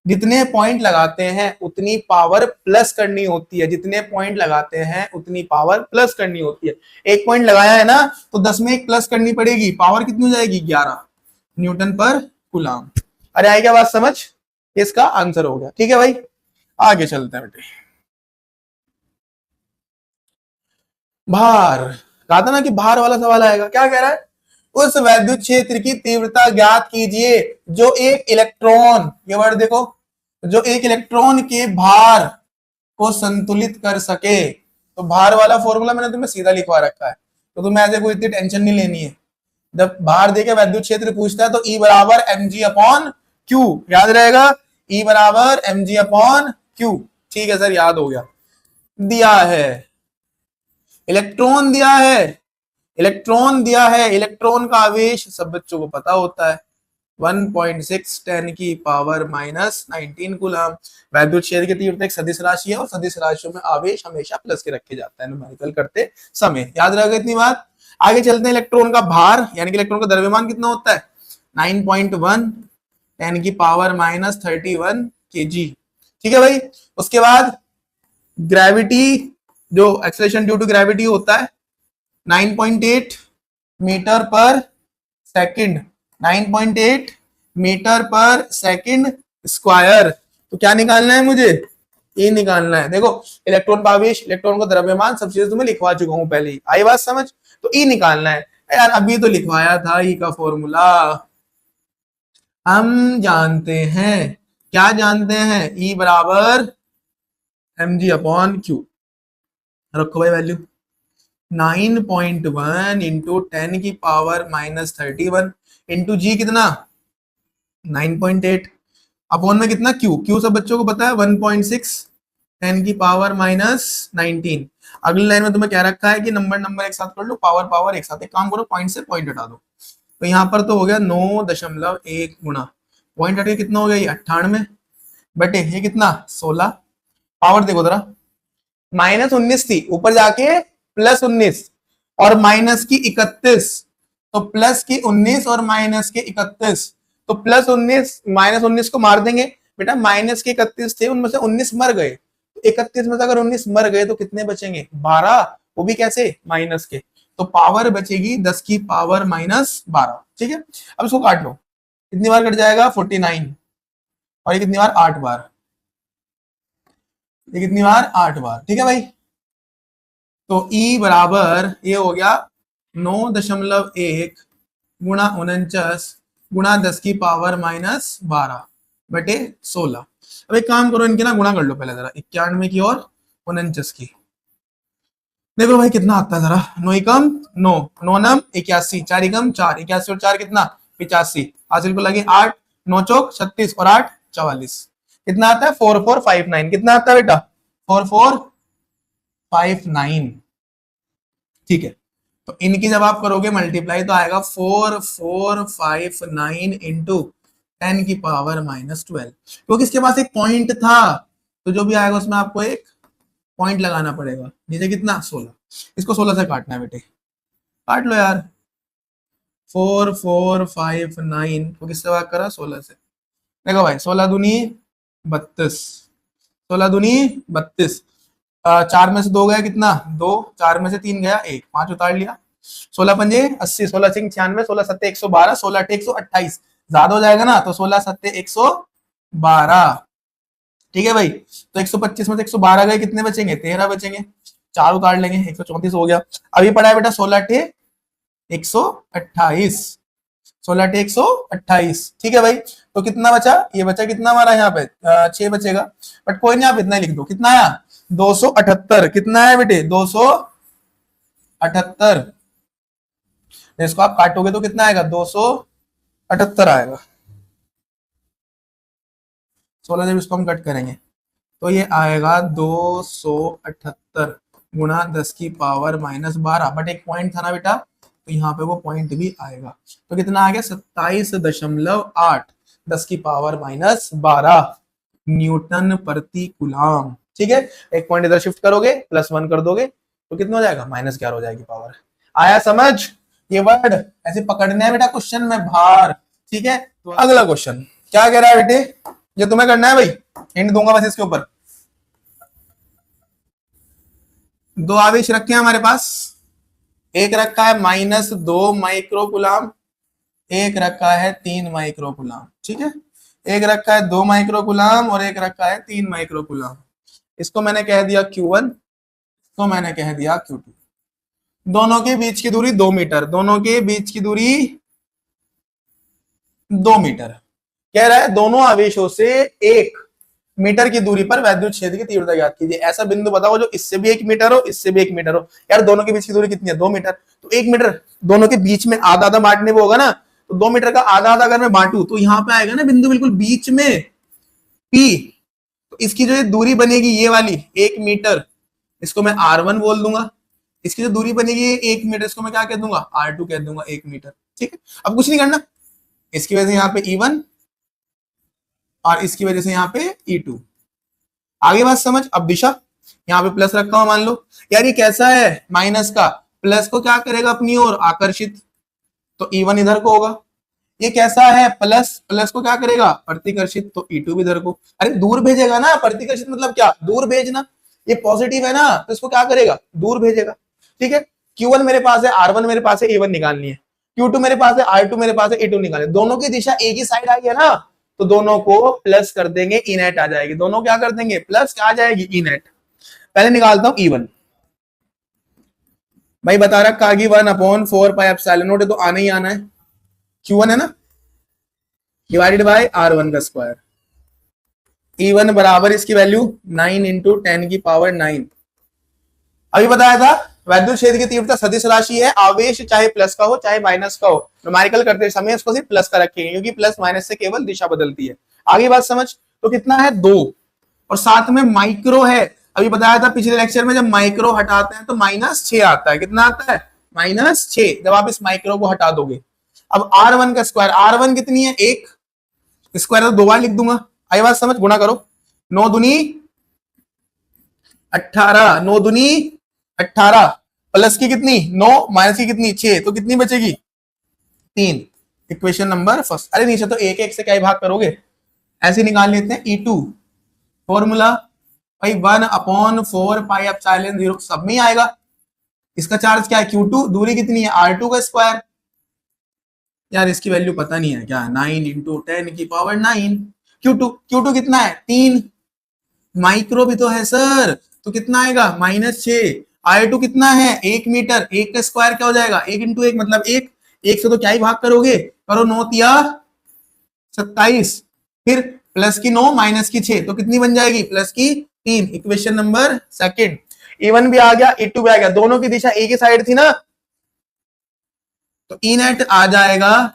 जितने पॉइंट लगाते हैं उतनी पावर प्लस करनी होती है, जितने पॉइंट लगाते हैं उतनी पावर प्लस करनी होती है। 1 पॉइंट लगाया है ना तो 10 में 1 प्लस करनी पड़ेगी, पावर कितनी हो जाएगी 11 न्यूटन पर कूलम। अरे आई क्या बात समझ, इसका आंसर हो गया। ठीक है भाई, आगे चलते हैं बेटे। भार, कहा था ना कि भार वाला सवाल आएगा। क्या कह रहा है, उस वैद्युत क्षेत्र की तीव्रता ज्ञात कीजिए जो एक इलेक्ट्रॉन, ये वर्ड देखो, जो एक इलेक्ट्रॉन के भार को संतुलित कर सके। तो भार वाला फॉर्मूला मैंने तुम्हें सीधा लिखवा रखा है, तो तुम्हें ऐसे कोई इतनी टेंशन नहीं लेनी है। जब भार देके वैद्युत क्षेत्र पूछता है तो E बराबर mg अपॉन क्यू, याद रहेगा E बराबर mg अपॉन क्यू। ठीक है सर, याद हो गया। दिया है इलेक्ट्रॉन, दिया है इलेक्ट्रॉन, दिया है इलेक्ट्रॉन का आवेश, सब बच्चों को पता होता है 1.6 10 की पावर -19 कूलम। वैद्युत क्षेत्र की तीव्रता एक सदिश राशि है और सदिश राशियों में आवेश हमेशा प्लस के रखे जाता है न्यूमेरिकल करते समय, याद रहेगा इतनी बात। आगे चलते हैं, इलेक्ट्रॉन का भार यानी कि इलेक्ट्रॉन का द्रव्यमान कितना होता है 9.1 10 की पावर -31 kg। ठीक है भाई, उसके बाद ग्रेविटी, जो एक्सेलरेशन ड्यू टू ग्रेविटी होता है 9.8 मीटर पर सेकंड, 9.8 मीटर पर सेकंड स्क्वायर। तो क्या निकालना है मुझे, ये निकालना है। देखो इलेक्ट्रॉन का आवेश, इलेक्ट्रॉन का द्रव्यमान, सब चीजें तुम्हें लिखवा चुका हूं पहले ही, आई बात समझ। तो ई निकालना है यार, अभी तो लिखवाया था ई का फॉर्मूला, हम जानते हैं। क्या जानते हैं, ई बराबर mg अपॉन क्यू। रखो भाई वैल्यू 9.1 इंटू 10 की पावर -31 इंटू जी कितना 9.8 अपॉन में कितना क्यू, क्यू सब बच्चों को पता है 1.6 10 की पावर -19। अगली लाइन में तुम्हें क्या रखा है कि नंबर नंबर एक साथ कर लो, पावर पावर एक साथ। एक काम करो, पॉइंट से पॉइंट हटा दो। तो यहाँ पर तो हो गया 9.1 गुणा पॉइंट हटे कितना हो गया ये 98 बटे ये कितना 16। पावर देखो जरा, -19 थी, ऊपर जाके +19 और माइनस की 31, तो प्लस की 19 और माइनस के 31, तो +19 -19 को मार देंगे बेटा, माइनस के 31 थे उनमें से 19 मर गए, तो 31 में से अगर 19 मर गए तो कितने बचेंगे 12, वो भी कैसे माइनस के। तो पावर बचेगी 10 की पावर -12। ठीक है, अब इसको काट लो, कितनी बार कट जाएगा 49, और ये कितनी बार 8 बार, ये कितनी बार 8 बार। ठीक है भाई, तो E बराबर ये हो गया 9.1 गुणा 49 गुणा 10 की पावर -12 बटे 16। अब एक काम करो, इनके ना गुणा कर लो पहले जरा, 91 की और 49 की। देखो भाई कितना आता है जरा, 9 एकम 9, 9 नम 81, 4 एकम 4, 81 और 4 कितना 85, हासिल को लगे 8, 9 चौक 36 और 8 44, कितना आता है 4459। कितना आता है बेटा 4459। ठीक है, तो इनकी जब आप करोगे मल्टीप्लाई तो आएगा 4459 इंटू 10 की पावर -12, क्योंकि इसके पास एक पॉइंट था, तो जो भी आएगा उसमें आपको एक पॉइंट लगाना पड़ेगा। नीचे कितना 16, इसको 16 से काटना है बेटे, काट लो यार। 4459 को किससे भाग करा 16 से। देखो भाई 16 दूनी 32, 16 दूनी 32, 4 में से 2 गया कितना 2, 4 में से 3 गया 1, 5 उतार लिया, 16 पंजे 80, 16 सिंह 96, 16 सत्ते 112, 16 अट्ठे 128, ज्यादा हो जाएगा ना, तो 16 सत्ते 112। ठीक है भाई, तो 125 में से 112 गए, कितने बचेंगे? 13 बचेंगे। 4 उतार लेंगे, 134 हो गया। अभी पढ़ा है बेटा 16 टे 128, 16 टे 128। ठीक है भाई, तो कितना बचा? ये बचा कितना हमारा यहाँ पे 6 बचेगा, बट कोई नहीं, आप इतना ही लिख दो। कितना आया? 278। कितना है बेटे? 278। इसको आप काटोगे तो कितना आएगा? 278 आएगा। 16 जब इसको हम कट करेंगे तो ये आएगा 278 गुणा 10 की पावर -12। बट एक पॉइंट था ना बेटा, तो यहाँ पे वो पॉइंट भी आएगा। तो कितना आ गया? 27.8 10 की पावर -12 न्यूटन प्रति कूलाम। ठीक है, एक पॉइंट इधर शिफ्ट करोगे, +1 कर दोगे तो कितना हो जाएगा? -11 हो जाएगी पावर। आया समझ? ये वर्ड ऐसे पकड़ने है बेटा क्वेश्चन में भार। ठीक है, तो अगला क्वेश्चन क्या कह रहा है बेटे? ये तुम्हें करना है भाई, हिंट दूंगा बस इसके ऊपर। दो आवेश रखे हैं हमारे पास, एक रखा है -2 माइक्रोकुलाम, एक रखा है 3 माइक्रोकुलाम। ठीक है, एक रखा है 2 माइक्रोकुलाम और एक रखा है 3 माइक्रोकुलाम। इसको मैंने कह दिया Q1, इसको मैंने कह दिया Q2। दोनों के बीच की दूरी 2 मीटर, दोनों के बीच की दूरी 2 मीटर। कह रहा है दोनों आवेशों से 1 मीटर की दूरी पर वैद्युत क्षेत्र की तीव्रता ज्ञात कीजिए। ऐसा बिंदु बताओ जो इससे भी 1 मीटर हो, इससे भी 1 मीटर हो। यार दोनों के बीच की दूरी कितनी है? 2 मीटर। तो 1 मीटर दोनों के बीच में आधा आधा बांटने वो होगा ना, तो 2 मीटर का आधा आधा अगर मैं बांटू तो यहाँ पे आएगा ना बिंदु बिल्कुल बीच में P। तो इसकी जो ये दूरी बनेगी ये वाली 1 मीटर, इसको मैं R1 बोल दूंगा। इसकी जो दूरी बनेगी 1 मीटर, इसको मैं क्या कह दूंगा? R2 कह दूंगा, 1 मीटर। ठीक है, अब कुछ नहीं करना, इसकी वजह से यहाँ पे E1 और इसकी वजह से यहाँ पे E2। आगे बात समझ। अब दिशा यहाँ पे प्लस रखा हूं मान लो। यार ये कैसा है? माइनस का, प्लस को क्या करेगा? अपनी ओर आकर्षित, तो E1 इधर को होगा। ये कैसा है? प्लस, प्लस को क्या करेगा? प्रतिकर्षित, तो E2 भी इधर को। अरे दूर भेजेगा ना, प्रतिकर्षित मतलब क्या? दूर भेजना। ये पॉजिटिव है ना, तो इसको क्या करेगा? दूर भेजेगा। ठीक है, Q1 मेरे पास है, R1 मेरे पास है, E1 निकालनी है। Q2 मेरे पास है, R2 मेरे पास है, E2 निकालनी है। दोनों की दिशा एक ही साइड आई है ना, तो दोनों को प्लस कर देंगे, ई नेट आ जाएगी। दोनों क्या कर देंगे? प्लस आ जाएगी, ई नेट। पहले निकालता हूं E1। भाई बता रहा कि 1/4πε0 तो आना ही आना है। Q1 है ना, डिवाइडेड बाय R1 का स्क्वायर। E1 बराबर इसकी वैल्यू 9 इंटू 10 की पावर 9। अभी बताया था वैद्युत क्षेत्र की तीव्रता सदिश राशि है, आवेश चाहे प्लस का हो चाहे माइनस का हो, न्यूमेरिकल करते समय इसको सिर्फ प्लस का रखेंगे क्योंकि प्लस माइनस से केवल दिशा बदलती है। आगे बात समझ। तो कितना है? 2 और साथ में माइक्रो है। अभी बताया था पिछले लेक्चर में, जब माइक्रो हटाते हैं तो -6 आता है। कितना आता है? -6, जब आप इस माइक्रो को हटा दोगे। अब R1 का स्क्वायर, R1 कितनी है? 1, स्क्वायर तो 2 बार लिख दूंगा। आई बात समझ। गुणा करो, 9 दूनी 18, 9 दूनी 18, प्लस की कितनी 9, माइनस की कितनी 6, तो कितनी बचेगी 3। Equation number first. अरे नीचे तो एक एक से क्या भाग करोगे, ऐसे निकाल लेते हैं। E2 फॉर्मूला भाई 1/4πε0 सब में आएगा। इसका चार्ज क्या है? Q2, दूरी कितनी है? R2 का स्क्वायर। यार इसकी वैल्यू पता नहीं है क्या? 9 इंटू 10 की पावर 9। Q2 कितना है? 3 माइक्रो भी तो है सर, तो कितना आएगा? -6। R2 कितना है? 1 मीटर। 1 का स्क्वायर क्या हो जाएगा? 1 इंटू 1 मतलब 1। 1 से तो क्या ही भाग करोगे? करो 9 तिया 27, फिर प्लस की 9 माइनस की 6, तो कितनी बन जाएगी? प्लस की 3। Equation number second. E1 भी आ गया, E2 भी आ गया। दोनों की दिशा एक ही साइड थी ना, तो ई नेट आ जाएगा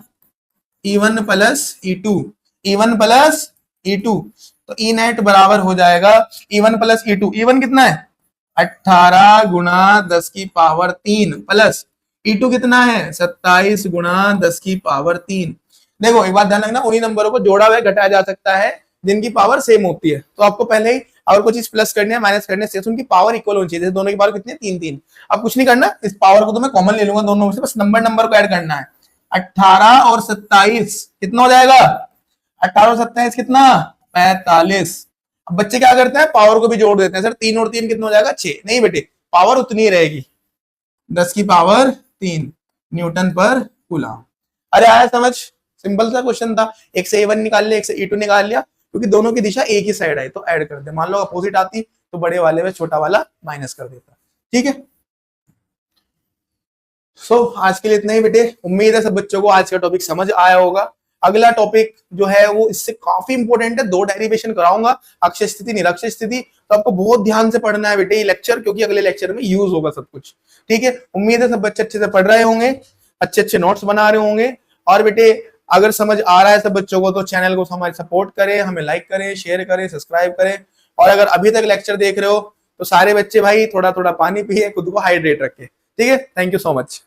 E1 plus E2, E1 plus E2। तो ई नेट बराबर हो जाएगा E1 प्लस E2। E1 कितना है? 18 गुणा 10 की पावर 3 प्लस E2 कितना है? 27 गुणा 10 की पावर 3। देखो एक बात ध्यान रखना, उन्हीं नंबरों को जोड़ा हुआ घटाया जा सकता है जिनकी पावर सेम होती है। तो आपको पहले ही अगर कोई चीज प्लस करनी है माइनस करने से उनकी पावर इक्वल होनी चाहिए। दोनों की पावर कितनी है? 3 अब कुछ नहीं करना, इस पावर को तो मैं कॉमन ले लूंगा दोनों में से, बस नंबर को ऐड करना है। 18 और 27 कितना हो जाएगा? 18 और 27 कितना? 45। अब बच्चे क्या करते हैं? पावर को भी जोड़ देते हैं। सर 3 और 3 कितना हो जाएगा? 6। नहीं बेटे, पावर उतनी ही रहेगी, 10 की पावर 3 न्यूटन पर कूलम। अरे आया समझ? सिंपल सा क्वेश्चन था, एक से A1 निकाल लिया, एक से E2 निकाल लिया, क्योंकि दोनों की दिशा एक ही साइड आई तो ऐड कर दे। मान लो अपोजिट आती तो बड़े वाले में छोटा वाला माइनस कर देता। ठीक है, आज के लिए इतना ही बेटे। उम्मीद है सब बच्चों को आज का टॉपिक समझ आया होगा। अगला टॉपिक जो है वो इससे काफी इंपॉर्टेंट है, 2 डेरिवेशन कराऊंगा, अक्षय स्थिति, निरक्षय स्थिति। तो आपको बहुत ध्यान से पढ़ना है बेटे ये लेक्चर, क्योंकि अगले लेक्चर में यूज होगा सब कुछ। ठीक है, उम्मीद है सब बच्चे अच्छे से पढ़ रहे होंगे, अच्छे अच्छे नोट्स बना रहे होंगे। और बेटे अगर समझ आ रहा है सब बच्चों को तो चैनल को हमारे सपोर्ट करें, हमें लाइक करें, शेयर करें, सब्सक्राइब करें। और अगर अभी तक लेक्चर देख रहे हो तो सारे बच्चे भाई थोड़ा थोड़ा पानी पिए, खुद को हाइड्रेट रखें। ठीक है, थैंक यू सो मच।